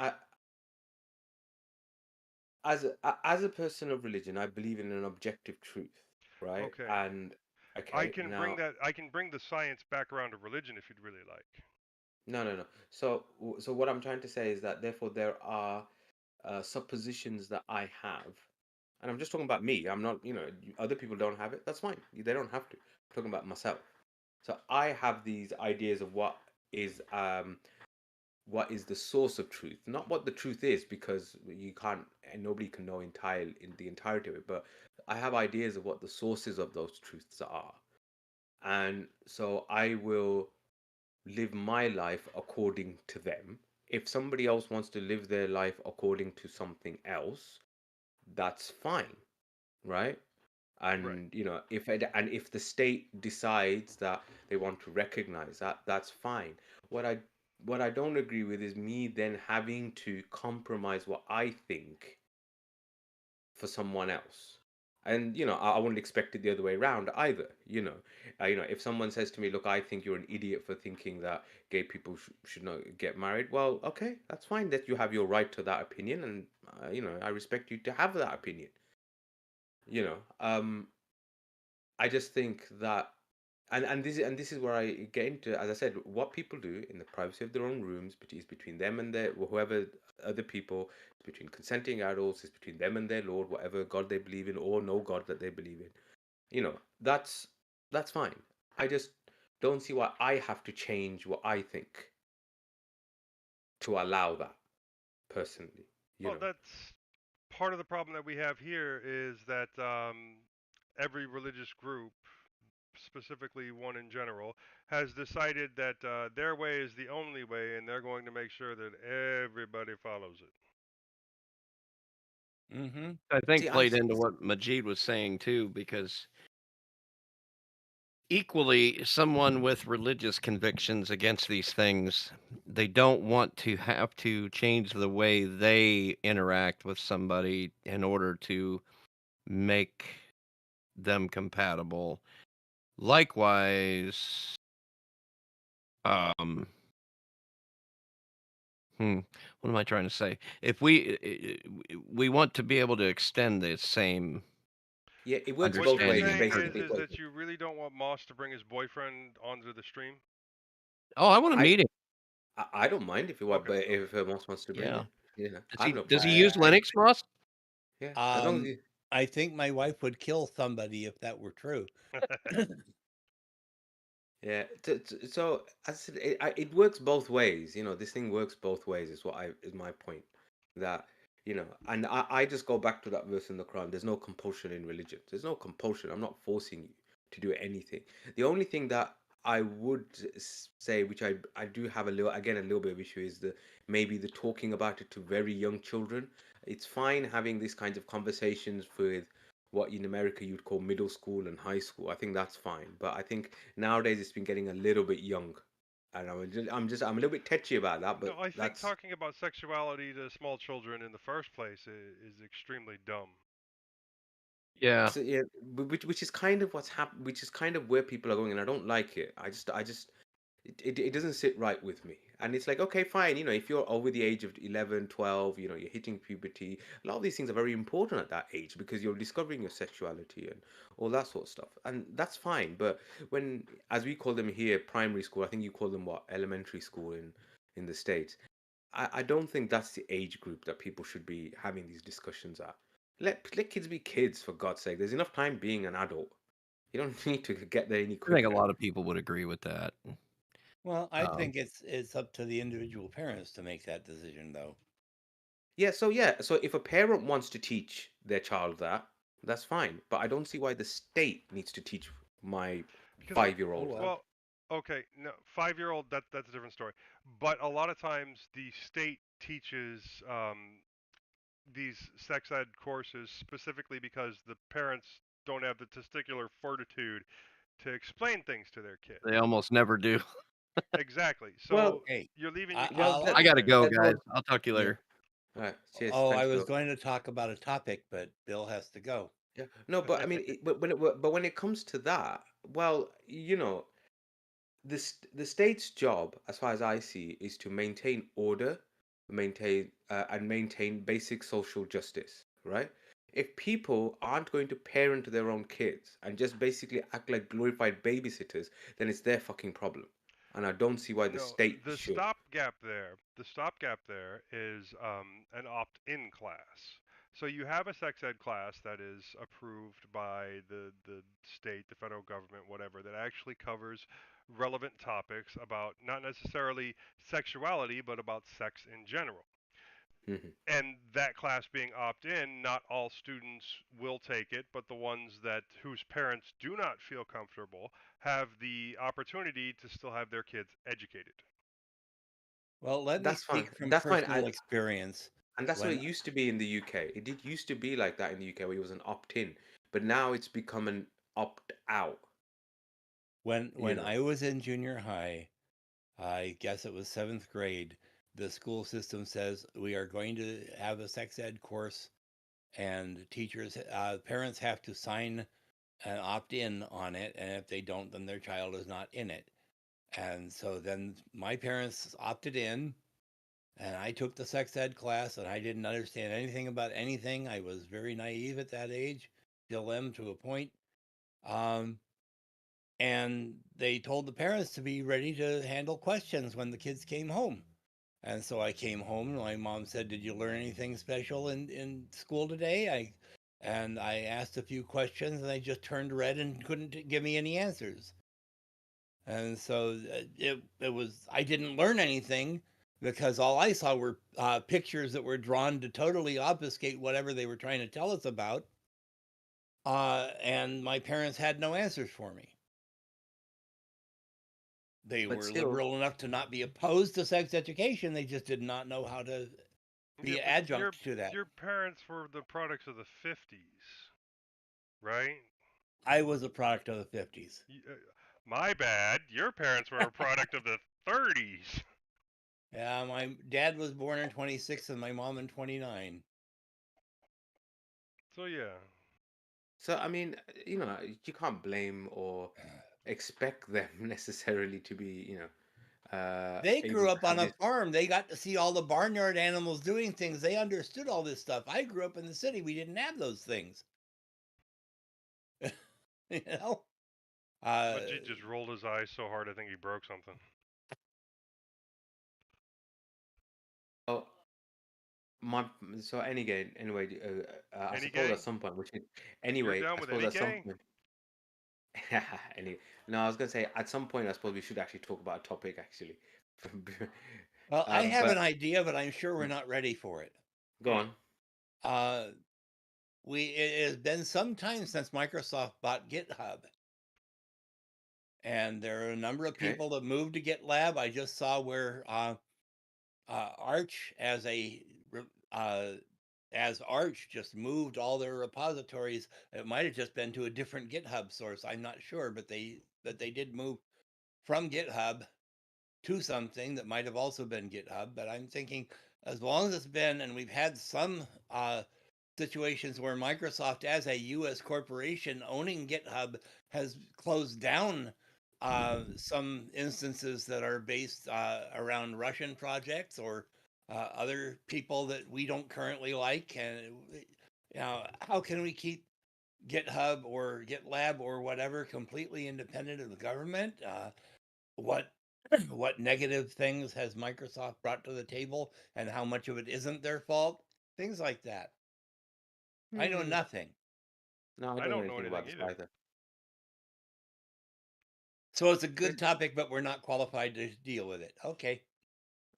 as a person of religion, I believe in an objective truth, right? Okay, And okay, now, I can bring the science back around to religion if you'd really like. no, no, no. So what I'm trying to say is that therefore there are suppositions that I have, and I'm just talking about me. I'm not, other people don't have it. That's fine. They don't have to. I'm talking about myself. So I have these ideas of is um what is the source of truth, not what the truth is, because you can't and nobody can know in the entirety of it. But I have ideas of what the sources of those truths are, and so I will live my life according to them. If somebody else wants to live their life according to something else, that's fine, right? Right. And if the state decides that they want to recognize that, that's fine. What I what I don't agree with is me then having to compromise what I think for someone else. And I wouldn't expect it the other way around either. If someone says to me, "Look, I think you're an idiot for thinking that gay people should not get married," well, okay, that's fine. That you have your right to that opinion, and I respect you to have that opinion. You know, I just think that, and this is where I get into, as I said, what people do in the privacy of their own rooms, is between them and their whoever other people. It's between consenting adults. It's between them and their Lord, whatever God they believe in or no God that they believe in. That's fine. I just don't see why I have to change what I think to allow that personally. You Well, know. that's part of the problem that we have here is that every religious group, specifically one in general, has decided that their way is the only way, and they're going to make sure that everybody follows it. Mm-hmm. I think See, played into what Majid was saying too, because equally, someone with religious convictions against these things, they don't want to have to change the way they interact with somebody in order to make them compatible. Likewise, um, what am I trying to say? If we want to be able to extend the same yeah, it works What both you're ways. understanding. saying Basically, is that you really don't want Moss to bring his boyfriend onto the stream? Oh, I want to I meet him. I don't mind if you want, Okay, but okay. if Moss wants to bring Yeah. it, I have no Does he problem. use I, Linux, Moss? Yeah, as long as um, you. I think my wife would kill somebody if that were true. Yeah. So as I said, it works both ways. This thing works both ways. Is my point. That and I just go back to that verse in the Quran. There's no compulsion in religion. There's no compulsion. I'm not forcing you to do anything. The only thing that I would say, which I do have a little bit of issue, is maybe the talking about it to very young children. It's fine having these kinds of conversations with what in America you'd call middle school and high school. I think that's fine, but I think nowadays it's been getting a little bit young, and I'm a little bit touchy about that. No, But I think that's talking about sexuality to small children in the first place is extremely dumb. Yeah. so, yeah, which is kind of what's happened, which is kind of where people are going, and I don't like it. I just it doesn't sit right with me. And it's like, okay, fine, if you're over the age of 11, 12, you're hitting puberty, a lot of these things are very important at that age because you're discovering your sexuality and all that sort of stuff. And that's fine. But when, as we call them here, primary school, I think you call them what, elementary school in the States. I don't think that's the age group that people should be having these discussions at. Let kids be kids, for God's sake. There's enough time being an adult. You don't need to get there any I think a quicker. lot of people would agree with that. Well, I Um, think it's up to the individual parents to make that decision, though. Yeah, so if a parent wants to teach their child that, that's fine. But I don't see why the state needs to teach my Because, 5-year-old well. that. well, okay, no, 5-year-old, that's a different story. But a lot of times the state teaches these sex ed courses specifically because the parents don't have the testicular fortitude to explain things to their kids. they almost never do. Exactly. Well, So Hey, you're leaving I- well, kids I'll- I gotta sitting go, there. that guys. would, I'll talk to you yeah. later. All right, cheers. Oh, I Thanks, was Bill. going to talk about a topic, but Bill has to go. Yeah, no, but I mean, but when it comes to that, well, the state's job, as far as I see, is to maintain order, maintain basic social justice, right? If people aren't going to parent their own kids and just basically act like glorified babysitters, then it's their fucking problem. And I don't see why the No, state should. the stopgap there is an opt-in class. So you have a sex ed class that is approved by the state, the federal government, whatever, that actually covers relevant topics about not necessarily sexuality, but about sex in general. Mhm. And that class being opt-in, not all students will take it, but the ones that whose parents do not feel comfortable have the opportunity to still have their kids educated. Well, let me That's fine. speak from That's fine. personal experience. And that's what When it used to be in the UK. It did used to be like that in the UK where it was an opt-in, but now it's become an opt-out, when I was in junior high, I guess it was 7th grade, the school system says we are going to have a sex ed course, and parents have to sign an opt-in on it, and if they don't, then their child is not in it. And so then my parents opted in, and I took the sex ed class, and I didn't understand anything about anything. I was very naive at that age, still am to a point. Um, and they told the parents to be ready to handle questions when the kids came home. And so I came home, and my mom said, "Did you learn anything special in school today?" I asked a few questions, and they just turned red and couldn't give me any answers. And so it was, I didn't learn anything because all I saw were pictures that were drawn to totally obfuscate whatever they were trying to tell us about. And my parents had no answers for me. They but were still, liberal enough to not be opposed to sex education. They just did not know how to Yeah, be but adjunct to that. your parents were the products of the 50s, right? I was a product of the 50s. My bad. Your parents were a product of the 30s. Yeah, my dad was born in 26 and my mom in 29. So yeah. so I mean, you can't blame or expect them necessarily to be, They able grew to up on have a this. farm. They got to see all the barnyard animals doing things. They understood all this stuff. I grew up in the city. We didn't have those things. you know? Majid just rolled his eyes so hard I think he broke something. Oh, my so anyway, I Any suppose gay? at some point we should. You're Anyway, down I with suppose any at some gay? point. Anyway, no, I was gonna say at some point I suppose we should actually talk about a topic actually. well, I have an But idea, but I'm sure we're not ready for it. go on. Uh, it has been some time since Microsoft bought GitHub. And there are a number of Okay. people that moved to GitLab. I just saw where Arch as Arch just moved all their repositories. It might have just been to a different GitHub source. I'm not sure, but they did move from GitHub to something that might have also been GitHub. But I'm thinking, as long as it's been, and we've had some situations where Microsoft, as a U.S. corporation owning GitHub, has closed down some instances that are based around Russian projects or other people that we don't currently like. And how can we keep GitHub or GitLab or whatever completely independent of the government? What What negative things has Microsoft brought to the table and how much of it isn't their fault? Things like that. I know Hmm. nothing. No, I I don't know don't know anything about anything this either. either. So it's a good But, topic, but we're not qualified to deal with it. Okay.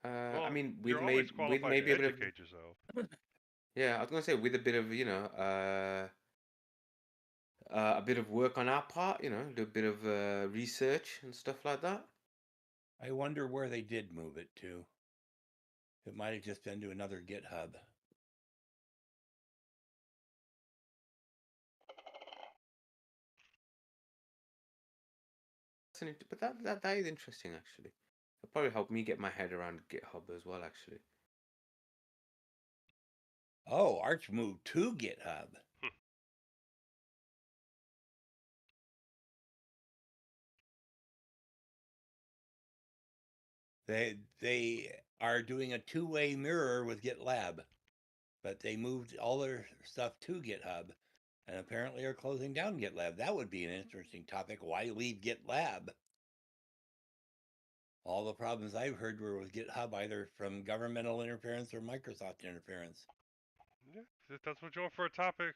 I Well, mean, you're with always with qualified to maybe a bit of, educate yourself. yeah, I was gonna say with a bit of, a bit of work on our part, do a bit of research and stuff like that. I wonder where they did move it to. It might have just been to another GitHub. But that is interesting actually. It'll probably help me get my head around GitHub as well, actually. Oh, Arch moved to GitHub. They are doing a two-way mirror with GitLab, but they moved all their stuff to GitHub and apparently are closing down GitLab. That would be an interesting topic. Why leave GitLab? All the problems I've heard were with GitHub, either from governmental interference or Microsoft interference. Yeah, if that's what you want for a topic,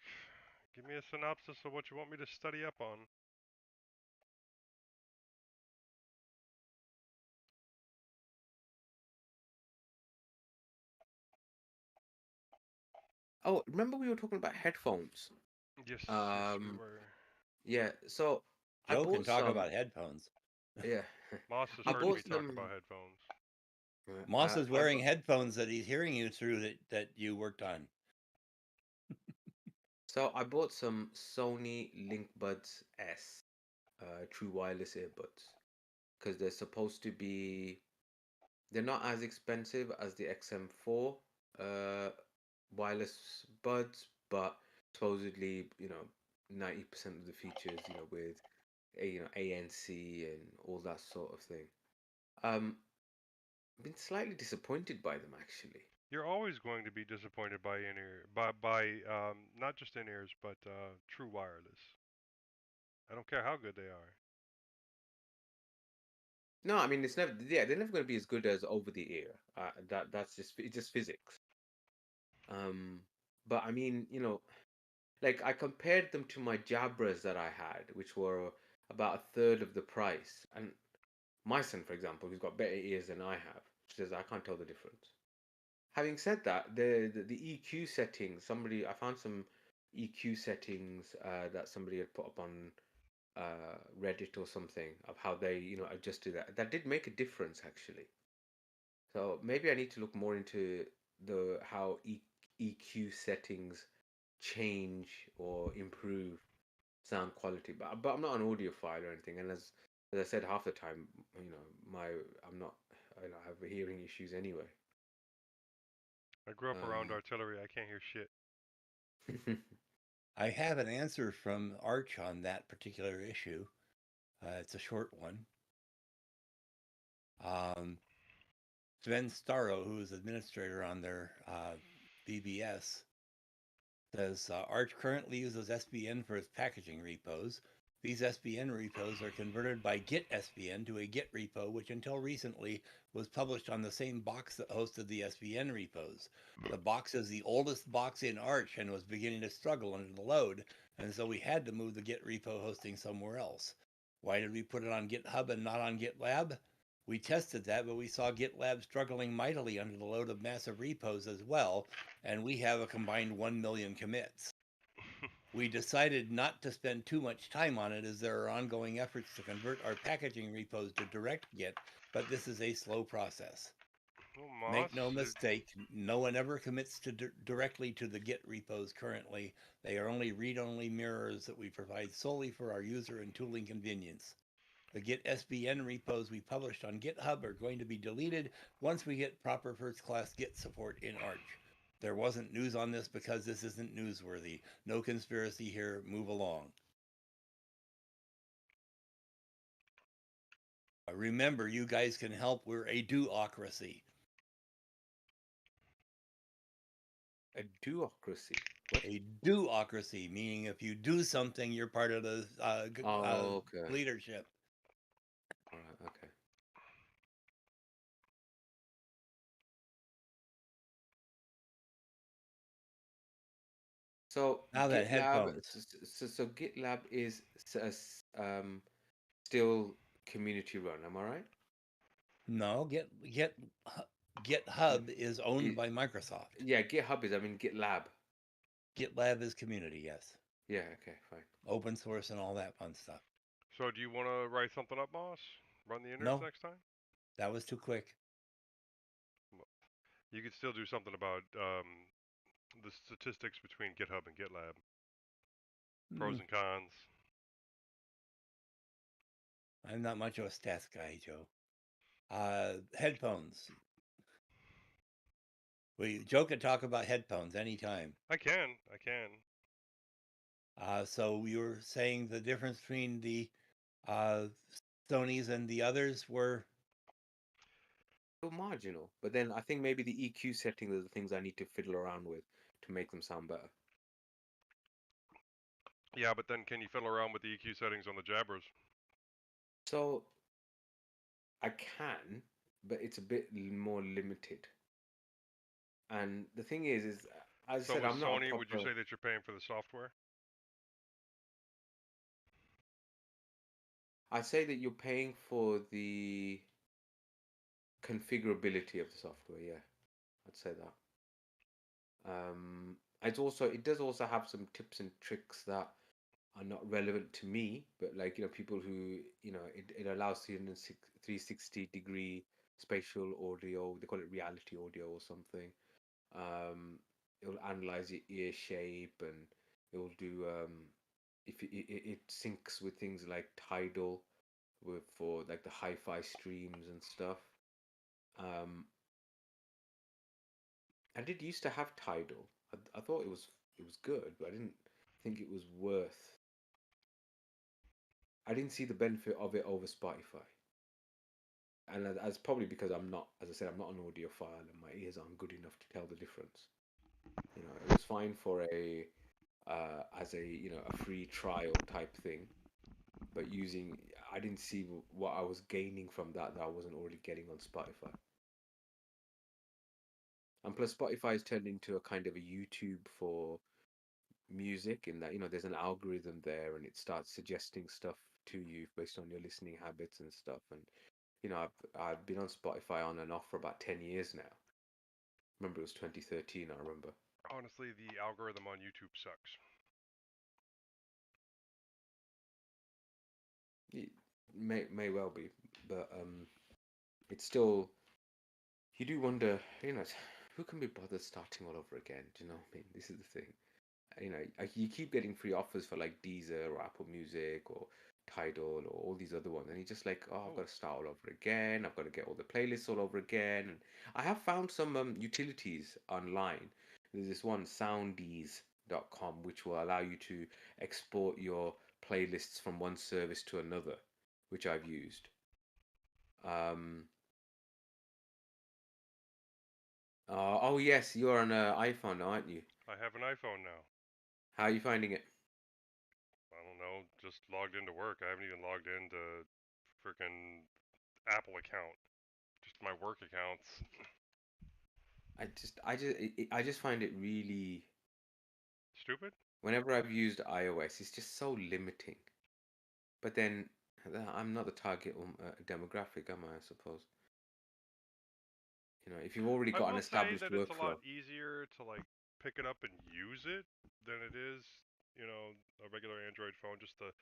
give me a synopsis of what you want me to study up on. Oh, remember we were talking about headphones? Yes, yes, we Um, were. yeah. So I Joe can bought talk some. about headphones. Yeah, Moss has I heard me bought talk some. about headphones. Moss is I wearing bought, headphones that he's hearing you through that you worked on. so I bought some Sony LinkBuds S, true wireless earbuds, because they're supposed to be. They're not as expensive as the XM4 wireless buds, but supposedly, 90% of the features, with ANC and all that sort of thing. Been slightly disappointed by them actually. You're always going to be disappointed by in-ear, by not just in-ears, but true wireless. I don't care how good they are. No, I mean it's never. Yeah, they're never going to be as good as over the ear. That's just it's just physics. Um, but I mean, like I compared them to my Jabras that I had, which were about a third of the price. And my son, for example, who's got better ears than I have, says I can't tell the difference. Having said that, the EQ settings, I found some EQ settings that somebody had put up on Reddit or something of how they, adjusted that. That did make a difference actually. So maybe I need to look more into the how EQ settings change or improve sound quality. But I'm not an audiophile or anything. And as I said, half the time, my I'm not. I have hearing issues anyway. I grew up around artillery. I can't hear shit. I have an answer from Arch on that particular issue. It's a short one. Sven Starro, who is administrator on their BBS, says Arch currently uses SBN for its packaging repos. These SBN repos are converted by Git SBN to a Git repo, which until recently was published on the same box that hosted the SBN repos. The box is the oldest box in Arch and was beginning to struggle under the load, and so we had to move the Git repo hosting somewhere else. Why did we put it on GitHub and not on GitLab? We tested that, but we saw GitLab struggling mightily under the load of massive repos as well, and we have a combined 1 million commits. We decided not to spend too much time on it as there are ongoing efforts to convert our packaging repos to direct Git, but this is a slow process. Well, Moss, Make no mistake, no one ever commits to directly to the Git repos currently. They are only read-only mirrors that we provide solely for our user and tooling convenience. The Git SBN repos we published on GitHub are going to be deleted once we get proper first-class Git support in Arch. There wasn't news on this because this isn't newsworthy. No conspiracy here. Move along. Remember, you guys can help. We're a do-ocracy. A duocracy. What? A do-ocracy, meaning if you do something, you're part of the Oh, okay. leadership. All right. Okay. So Now then, GitLab, headphones. so GitLab is still community run. Am I right? No, GitHub is owned by Microsoft. Yeah, GitHub is. I mean GitLab. GitLab is community, yes. Yeah. Okay. Fine. Open source and all that fun stuff. So do you want to write something up, boss? Run the innards No. next time? That was too quick. You could still do something about the statistics between GitHub and GitLab. Pros and cons. I'm not much of a stats guy, Joe. Headphones. Joe can talk about headphones anytime. I can. So you were saying the difference between the Sony's and the others were So marginal, but then I think maybe the EQ settings are the things I need to fiddle around with to make them sound better. Yeah, but then can you fiddle around with the EQ settings on the Jabbers? So I can, but it's a bit more limited. And the thing is as I So said, with I'm not a Sony, would you proper. say that you're paying for the software? I'd say that you're paying for the configurability of the software. Yeah, I'd say that. It does also have some tips and tricks that are not relevant to me, but like people who it allows 360-degree spatial audio. They call it reality audio or something. It will analyze your ear shape, and it will do if it syncs with things like Tidal for like the hi-fi streams and stuff. I did used to have Tidal. I thought it was good, but I didn't think it was worth. I didn't see the benefit of it over Spotify, and that's probably because I'm not, as I said, I'm not an audiophile, and my ears aren't good enough to tell the difference. It was fine for a as a free trial type thing, but I didn't see what I was gaining from that I wasn't already getting on Spotify. And plus, Spotify has turned into a kind of a YouTube for music, in that there's an algorithm there, and it starts suggesting stuff to you based on your listening habits and stuff. And I've been on Spotify on and off for about 10 years now. Remember, it was 2013. I remember. Honestly, the algorithm on YouTube sucks. It may well be, but it's still. You do wonder, who can be bothered starting all over again? Do you know what I mean? This is the thing. You keep getting free offers for like Deezer or Apple Music or Tidal or all these other ones, and you're just like, oh, I've got to start all over again. I've got to get all the playlists all over again. And I have found some utilities online. There's this one, soundease.com, which will allow you to export your playlists from one service to another, which I've used. Oh yes, you're on an iPhone now, aren't you? I have an iPhone now. How are you finding it? I don't know, just logged into work. I haven't even logged into freaking Apple account. Just my work accounts. I just find it really. Stupid? Whenever I've used iOS, it's just so limiting. But then I'm not the target demographic, am I suppose? If you've already I got an will say established that it's a workflow. lot easier to like pick it up and use it than it is, a regular Android phone. Just the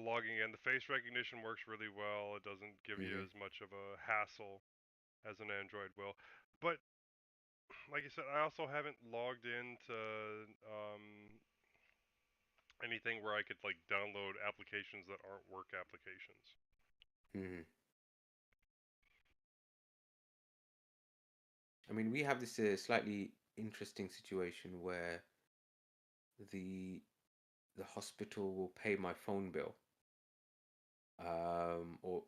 logging in, the face recognition works really well. It doesn't give you as much of a hassle as an Android will. But like I said, I also haven't logged into anything where I could like download applications that aren't work applications. Mm-hmm. I mean, we have this slightly interesting situation where the hospital will pay my phone bill, or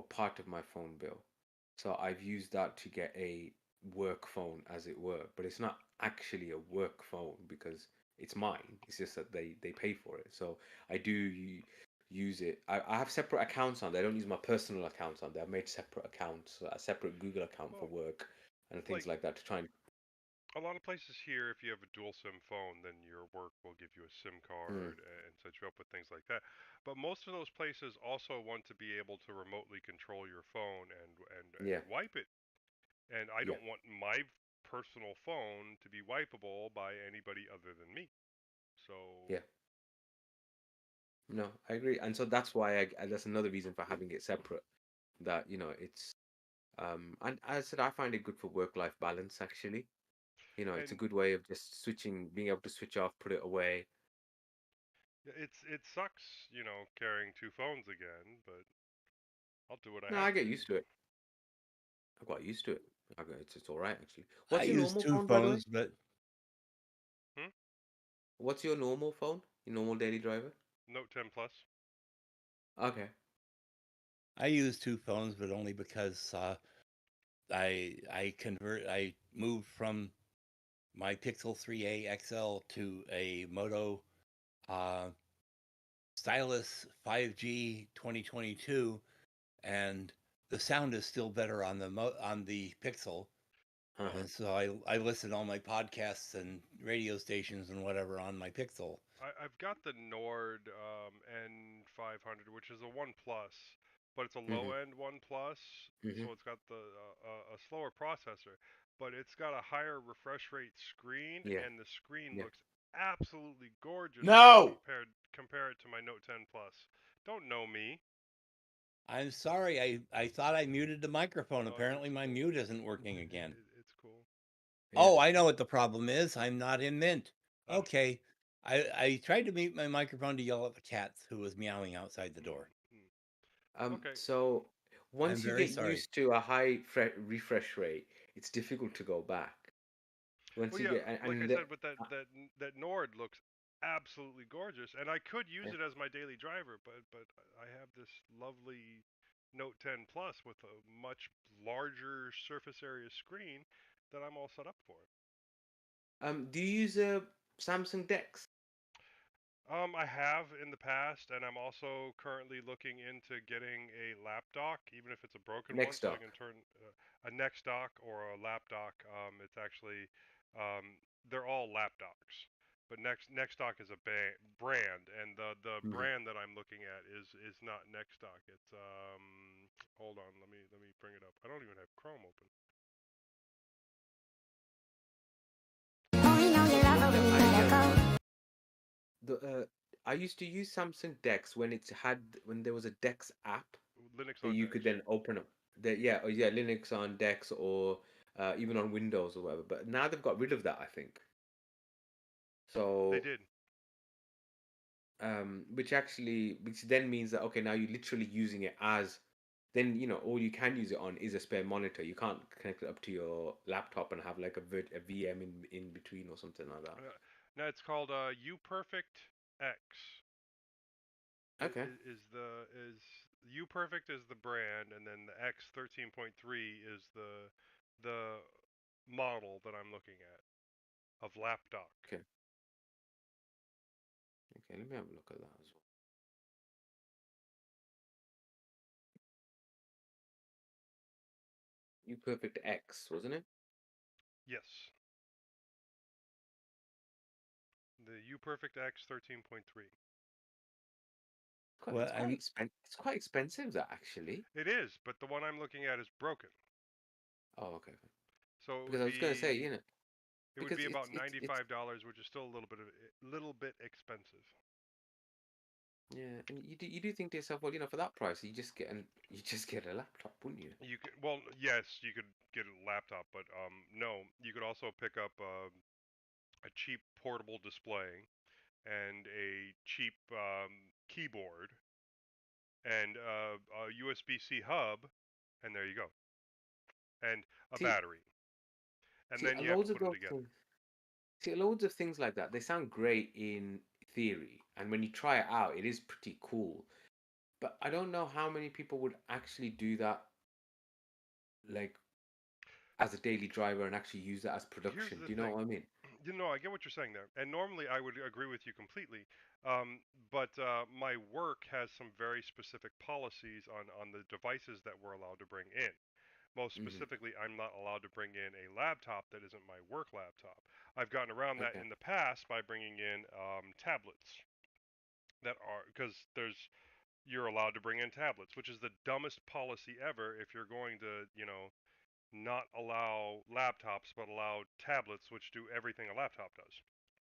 part of my phone bill. So I've used that to get a work phone, as it were, but it's not actually a work phone because it's mine. It's just that they pay for it. So I do use it. I have separate accounts on there. I don't use my personal accounts on there. I've made separate accounts, a separate Google account for work and things like that to try and. A lot of places here, if you have a dual SIM phone, then your work will give you a SIM card and set you up with things like that. But most of those places also want to be able to remotely control your phone and Yeah, wipe it. And I yeah, don't want my personal phone to be wipeable by anybody other than me. So, yeah. No, I agree, and so that's why that's another reason for having it separate. That it's and as I said, I find it good for work-life balance actually. It's a and good way of just switching, being able to switch off, put it away. it sucks, carrying two phones again, but I'll do what I No, have I get to. used to it. I got used to it. It's all right actually. I What's your use normal two phone, by the way? phones, but Hmm? What's your normal phone? Your normal daily driver? Note 10 Plus. Okay. I use two phones, but only because I moved from my Pixel 3a XL to a Moto uh, Stylus 5G 2022, and the sound is still better on the Pixel. Uh-huh. And so I listen to all my podcasts and radio stations and whatever on my Pixel. I've got the Nord N500, which is a One Plus, but it's a Mhm. low-end One Plus, Mhm. so it's got a slower processor, but it's got a higher refresh rate screen, Yeah. and the screen Yeah. looks absolutely gorgeous when I No. compare it to my Note 10 Plus. Don't know me. I'm sorry, I thought I muted the microphone. Oh, Apparently it's my cool. mute isn't working again. It's cool. Yeah. Oh, I know what the problem is. I'm not in Mint. Ah, Okay. I tried to mute my microphone to yell at the cat who was meowing outside the door. Okay. So I'm once you very get sorry. used to a high refresh rate, it's difficult to go back. Once Well, you yeah, get like I and said, with that Nord looks absolutely gorgeous, and I could use yeah. it as my daily driver, but I have this lovely Note 10 Plus with a much larger surface area screen that I'm all set up for. Do you use a Samsung Dex I have in the past, and I'm also currently looking into getting a lap dock, even if it's a broken one, Next so I dock? can turn a next dock or a lap dock. It's actually they're all lap docks, but next dock is a brand, and the Mhm. brand that I'm looking at is not next dock. It's hold on, let me bring it up. I don't even have Chrome open. The I used to use Samsung Dex when there was a Dex app Linux that on you Dex. could then open up. Yeah, Linux on Dex or even on Windows or whatever. But now they've got rid of that, I think. They So did. which then means that okay, now you're literally using it as then all you can use it on is a spare monitor. You can't connect it up to your laptop and have like a VM in between or something like that. No, it's called UPerfect X. Okay. Is UPerfect is the brand, and then the X 13.3 is the model that I'm looking at of lapdog. Okay. Okay, let me have a look at that as well. You Perfect X, wasn't it? Yes, the UPerfect X 13.3. Well, I'm It's quite expensive, that actually. It is, but the one I'm looking at is broken, Oh, okay. so Because I was gonna say, it would because be about it's $95, which is still a little bit expensive. yeah, and you do think to yourself, well, for that price, you just get a laptop, wouldn't you? You could, well, yes, you could get a laptop, but no, you could also pick up a cheap portable display and a cheap keyboard and a USB-C hub, and there you go, and a See, battery, and see, then you have to loads of put them those together. things. See, loads of things like that. They sound great in theory, and when you try it out, it is pretty cool. But I don't know how many people would actually do that, like as a daily driver, and actually use that as Here's production. the Do you know thing. what I mean? I get what you're saying there, and normally I would agree with you completely. But my work has some very specific policies on the devices that we're allowed to bring in. Most Mhm. specifically, I'm not allowed to bring in a laptop that isn't my work laptop. I've gotten around that Okay. in the past by bringing in tablets that are, because you're allowed to bring in tablets, which is the dumbest policy ever if you're going to, not allow laptops but allow tablets, which do everything a laptop does.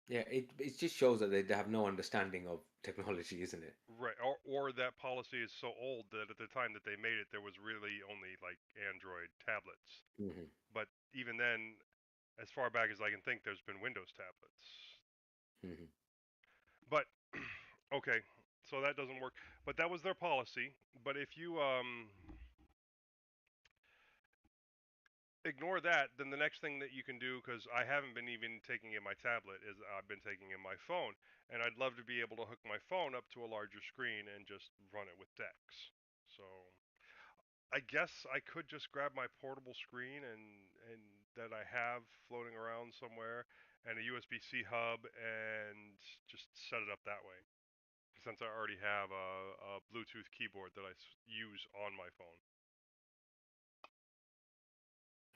Yeah, it just shows that they have no understanding of technology, isn't it? Right, or that policy is so old that at the time that they made it, there was really only like Android tablets. Hmm. But even then, as far back as I can think, there's been Windows tablets. Hmm. But okay, so that doesn't work. But that was their policy. But if you ignore that, then the next thing that you can do, because I haven't been even taking in my tablet, is I've been taking in my phone, and I'd love to be able to hook my phone up to a larger screen and just run it with DeX. So I guess I could just grab my portable screen and that I have floating around somewhere, and a USB-C hub, and just set it up that way. Since I already have a Bluetooth keyboard that I use on my phone.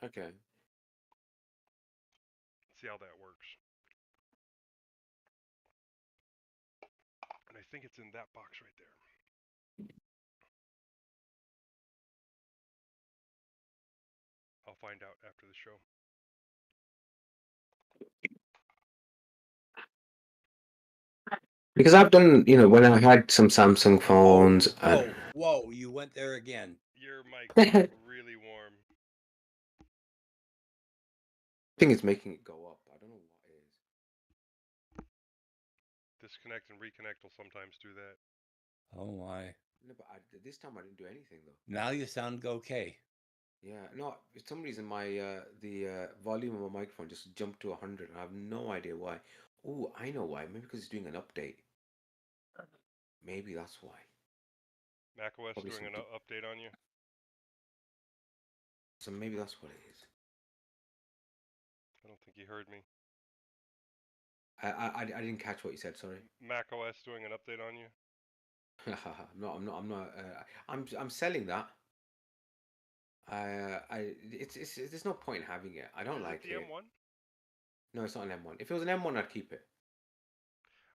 Okay. See how that works. And I think it's in that box right there. I'll find out after the show. Because I've done, when I had some Samsung phones, Whoa! You went there again. Your mic I is really warm. think it's making it go up. I don't know what it is. Disconnect and reconnect will sometimes do that. Oh my! No, but this time I didn't do anything though. Now you sound okay. Yeah, no, for some reason my the volume of my microphone just jumped to 100. I have no idea why. Oh, I know why. Maybe because it's doing an update. Maybe that's why. macOS Probably doing an something. update on you? So maybe that's what it is. I don't think you heard me. I didn't catch what you said. Sorry. macOS doing an update on you? No, I'm not. I'm not. I'm selling that. It's there's no point in having it. I don't Is it like the it. M1? No, it's not an M1. If it was an M1, I'd keep it.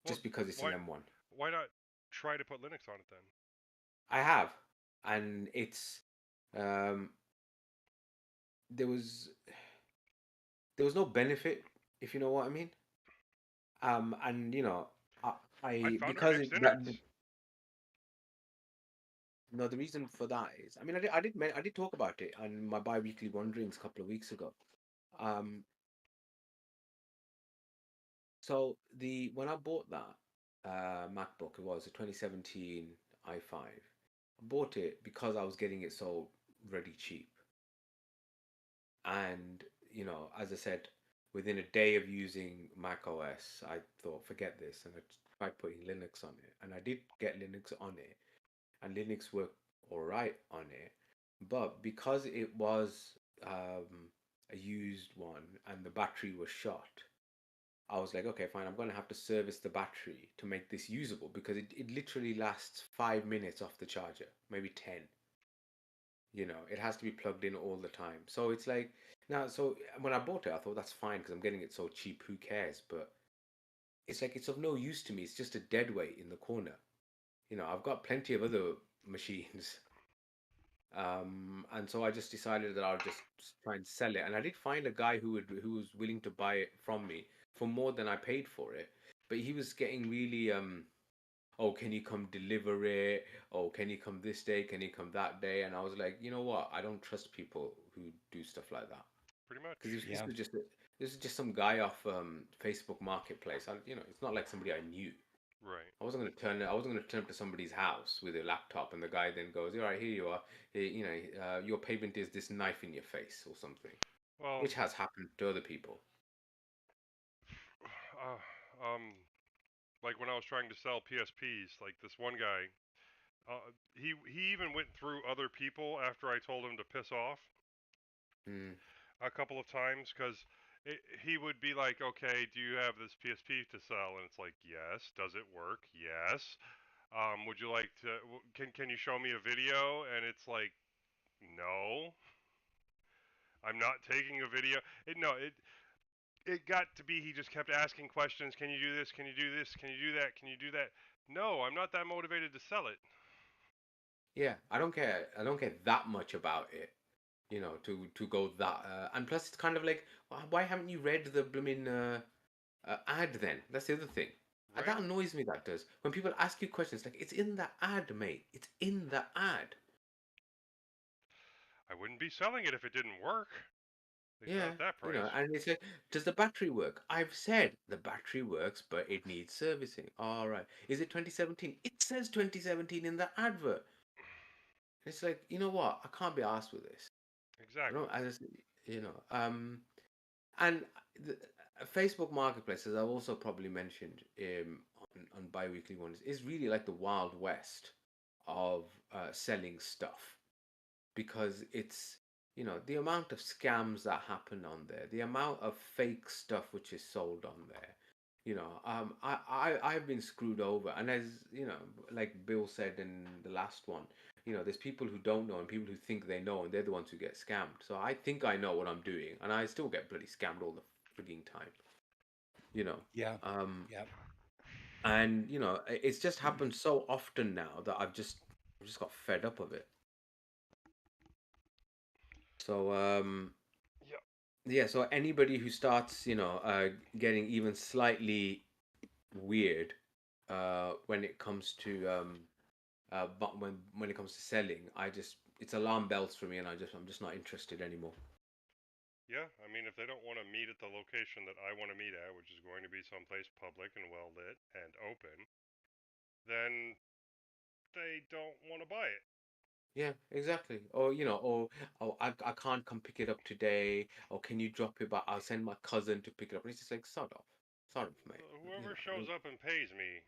Well, Just because it's an M1. why not try to put Linux on it then? I have, and it's um there was no benefit, if you know what I mean. And I I found our because next that innards. no, the reason for that is, I mean, I did talk about it on my bi-weekly wanderings a couple of weeks ago. Um, so the when I bought that MacBook, it was a 2017 i5. I bought it because I was getting it so ready cheap, and as I said, within a day of using Mac OS, I thought, forget this, and I tried putting Linux on it, and I did get Linux on it, and Linux worked all right on it, but because it was a used one and the battery was shot, I was like, okay, fine, I'm going to have to service the battery to make this usable because it literally lasts 5 minutes off the charger, maybe 10. It has to be plugged in all the time. So it's like, now, so when I bought it, I thought that's fine because I'm getting it so cheap, who cares? But it's like, it's of no use to me. It's just a dead weight in the corner. I've got plenty of other machines. And so I just decided that I'll just try and sell it. And I did find a guy who was willing to buy it from me for more than I paid for it. But he was getting really oh, can you come deliver it? Oh, can you come this day? Can you come that day? And I was like, you know what? I don't trust people who do stuff like that. Pretty much. Because Yeah. this is just some guy off Facebook Marketplace. It's not like somebody I knew. Right. I wasn't gonna turn up to somebody's house with a laptop, and the guy then goes, "All right, here you are. Your payment is this knife in your face or something," Well, which has happened to other people. like when I was trying to sell PSPs, like this one guy, he even went through other people after I told him to piss off Mm. a couple of times because he would be like, "Okay, do you have this PSP to sell?" And it's like, "Yes." "Does it work?" "Yes." Would you like to? Can you show me a video? And it's like, no. I'm not taking a video. It got to be he just kept asking questions. Can you do this? Can you do this? Can you do that? Can you do that? No, I'm not that motivated to sell it. Yeah, I don't care. I don't care that much about it, to go that. And plus, it's kind of like, why haven't you read the blooming ad then? That's the other thing. And Right? that annoys me. That does when people ask you questions like, it's in the ad, mate. It's in the ad. I wouldn't be selling it if it didn't work. At least not Yeah, at that price. and it's like, does the battery work? I've said the battery works, but it needs servicing. All right. Is it 2017? It says 2017 in the advert. It's like, you know what? I can't be asked with this. I Exactly. don't, I just, you know, and the, Facebook Marketplace, as I've also probably mentioned on bi-weekly ones, is really like the Wild West of selling stuff because it's, the amount of scams that happen on there, the amount of fake stuff which is sold on there. I've been screwed over, and as like Bill said in the last one, there's people who don't know and people who think they know, and they're the ones who get scammed. So I think I know what I'm doing, and I still get bloody scammed all the frigging time. You know, Yeah. um, Yeah. and it's just happened so often now that I've just got fed up of it. So Yep. yeah, so anybody who starts, getting even slightly weird when it comes to but when it comes to selling, it's alarm bells for me, and I'm just not interested anymore. Yeah, I mean, if they don't want to meet at the location that I want to meet at, which is going to be someplace public and well lit and open, then they don't want to buy it. Yeah, exactly. Or oh, I can't come pick it up today. Or can you drop it? But I'll send my cousin to pick it up. And it's just like, sod off, mate. Whoever shows up and pays me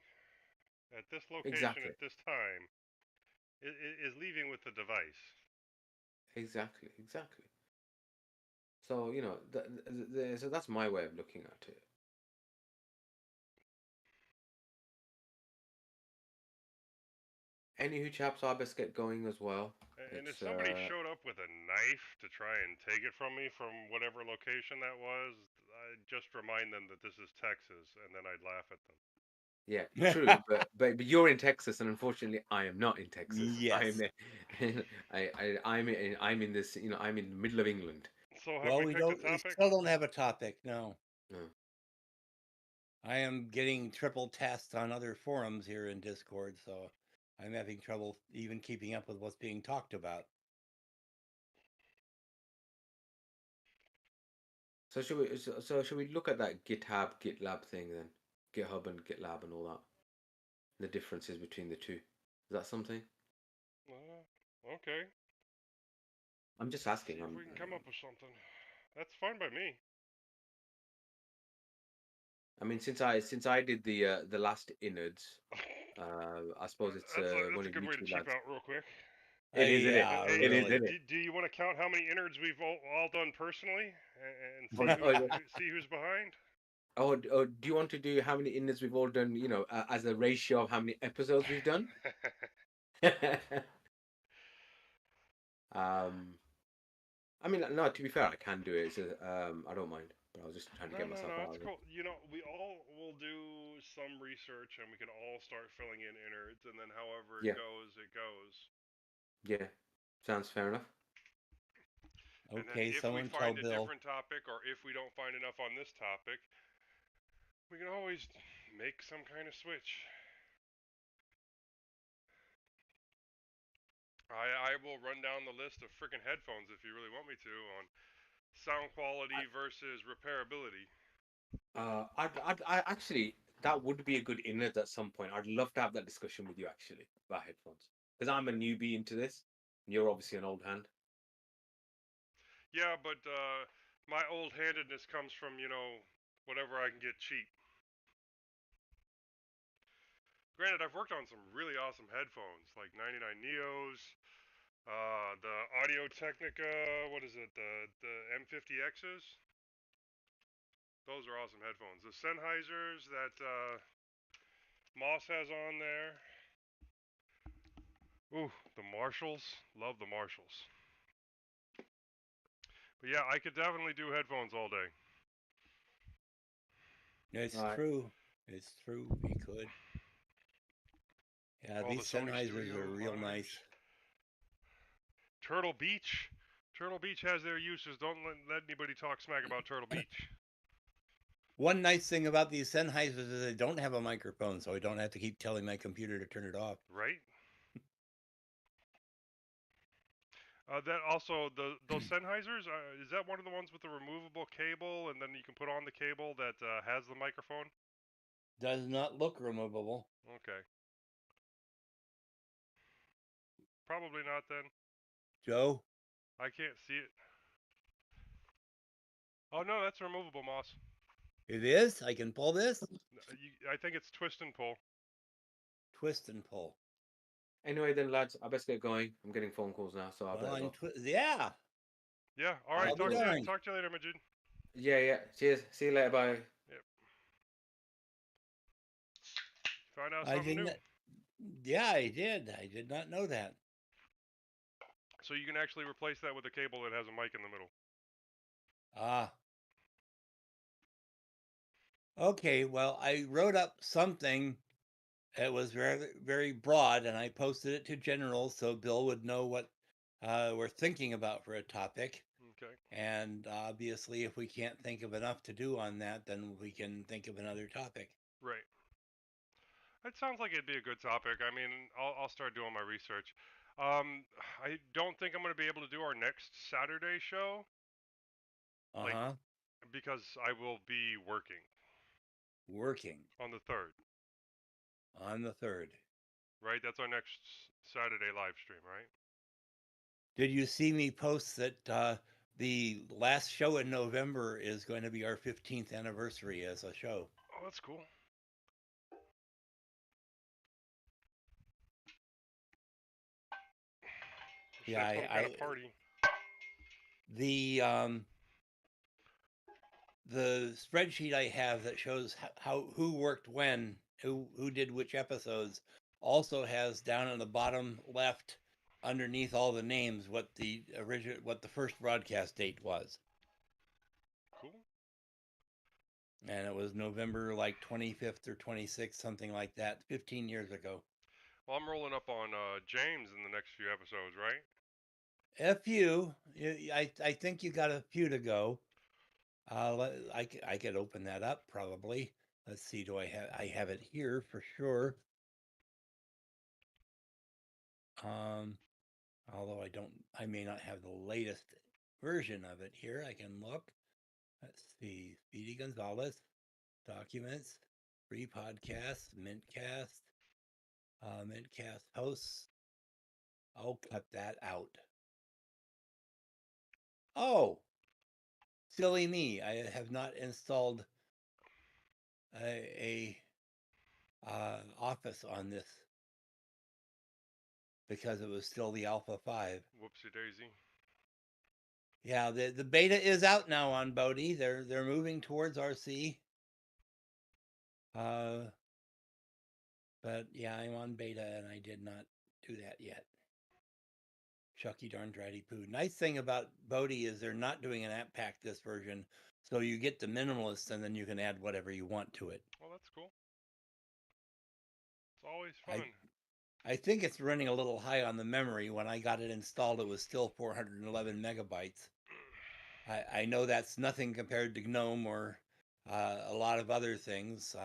at this location Exactly, at this time is leaving with the device. exactly. So so that's my way of looking at it. Anywho, chaps, I best get going as well. And if It's somebody showed up with a knife to try and take it from me from whatever location that was, I'd just remind them that this is Texas, and then I'd laugh at them. Yeah, true, but you're in Texas, and unfortunately, I am not in Texas. Yes. I'm in this, I'm in the middle of England. So have Well, we picked a we topic? still don't have a topic. No. No. I am getting triple tests on other forums here in Discord, so I'm having trouble even keeping up with what's being talked about. So should we look at that GitHub, GitLab thing then? GitHub and GitLab and all that. The differences between the two. Is that something? Okay. I'm just See asking. if we can come up with something. That's fine by me. I mean, since I did the last innards, I suppose it's one That's a of good you way to two cheap lads. out real quick. It is, isn't it? Yeah, Hey, It is, really. isn't it? do you want to count how many innards we've all done personally and Oh, see who's behind? oh, do you want to do how many innards we've all done? As a ratio of how many episodes we've done. I mean, no. To be fair, I can do it. I don't mind, but I was just trying to No, get no, myself no, out it's of it. cool. We all will do some research and we can all start filling in innards, and then however Yeah, it goes. yeah. Sounds fair enough. And then Okay, if we someone tell find a Bill. different topic, or if we don't find enough on this topic, we can always make some kind of switch. I will run down the list of freaking headphones if you really want me to on sound quality versus repairability. I actually, that would be a good innards at some point. I'd love to have that discussion with you actually about headphones, because I'm a newbie into this, and you're obviously an old hand. Yeah, but my old handedness comes from, whatever I can get cheap. Granted, I've worked on some really awesome headphones, like 99 Neos, the Audio Technica, what is it, the M50Xs? Those are awesome headphones. The Sennheisers that Moss has on there. Ooh, the Marshalls. Love the Marshalls. But yeah, I could definitely do headphones all day. It's Right. true. It's true. We could. Yeah, All these the Sony Sennheisers Studio are real monitors. nice. Turtle Beach. Turtle Beach has their uses. Don't let anybody talk smack about Turtle Beach. One nice thing about these Sennheisers is they don't have a microphone, so I don't have to keep telling my computer to turn it off. Right? That also those Sennheisers. Is that one of the ones with the removable cable, and then you can put on the cable that has the microphone? Does not look removable. Okay. Probably not then. Joe? I can't see it. Oh no, that's removable, Moss. It is? I can pull this? I think it's twist and pull. Twist and pull. Anyway, then, lads, I best get going. I'm getting phone calls now, so I Well, better I'm go. yeah. Yeah. All right. I'll be darned. Talk to you later, Majid. Yeah. Cheers. See you later. Bye. Yep. Find out I something new. didn't. Yeah, I did. I did not know that. So you can actually replace that with a cable that has a mic in the middle. Ah. Okay, well, I wrote up something. It was very, very broad, and I posted it to general so Bill would know what we're thinking about for a topic. Okay. And obviously, if we can't think of enough to do on that, then we can think of another topic. Right. That sounds like it'd be a good topic. I mean, I'll start doing my research. I don't think I'm going to be able to do our next Saturday show. Uh-huh. Because I will be working. Working. On the 3rd. On the 3rd. Right? That's our next Saturday live stream, right? Did you see me post that the last show in November is going to be our 15th anniversary as a show? Oh, that's cool. Yeah, Chef's got a party. The spreadsheet I have that shows who worked when, who did which episodes, also has down on the bottom left, underneath all the names, what the first broadcast date was. Cool. And it was November like 25th or 26th, something like that, 15 years ago. Well, I'm rolling up on James in the next few episodes, right? A few. I think you got a few to go. I could open that up probably. Let's see. Do I have it here for sure? Although I may not have the latest version of it here. I can look. Let's see. Speedy Gonzalez, documents, free podcasts, mintCast, mintCast hosts. I'll cut that out. Oh, silly me. I have not installed a Office on this because it was still the Alpha 5. Whoopsie daisy. Yeah, the beta is out now on Bodhi. They're moving towards RC. But yeah, I'm on beta and I did not do that yet. Chucky darn dratty poo. Nice thing about Bodhi is they're not doing an app pack this version, so you get the minimalist and then you can add whatever you want to it. Well, that's cool. It's always fun. I think it's running a little high on the memory. When I got it installed, it was still 411 megabytes. I know that's nothing compared to GNOME or a lot of other things,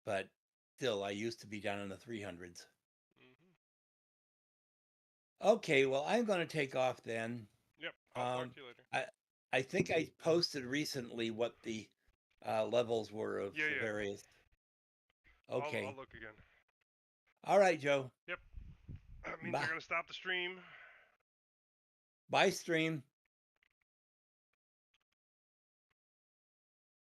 but still, I used to be down in the 300s. Okay, well, I'm going to take off then. Yep, I'll talk to you later. I think I posted recently what the levels were of the various. Okay. I'll look again. All right, Joe. Yep. That means I'm going to stop the stream. Bye, stream.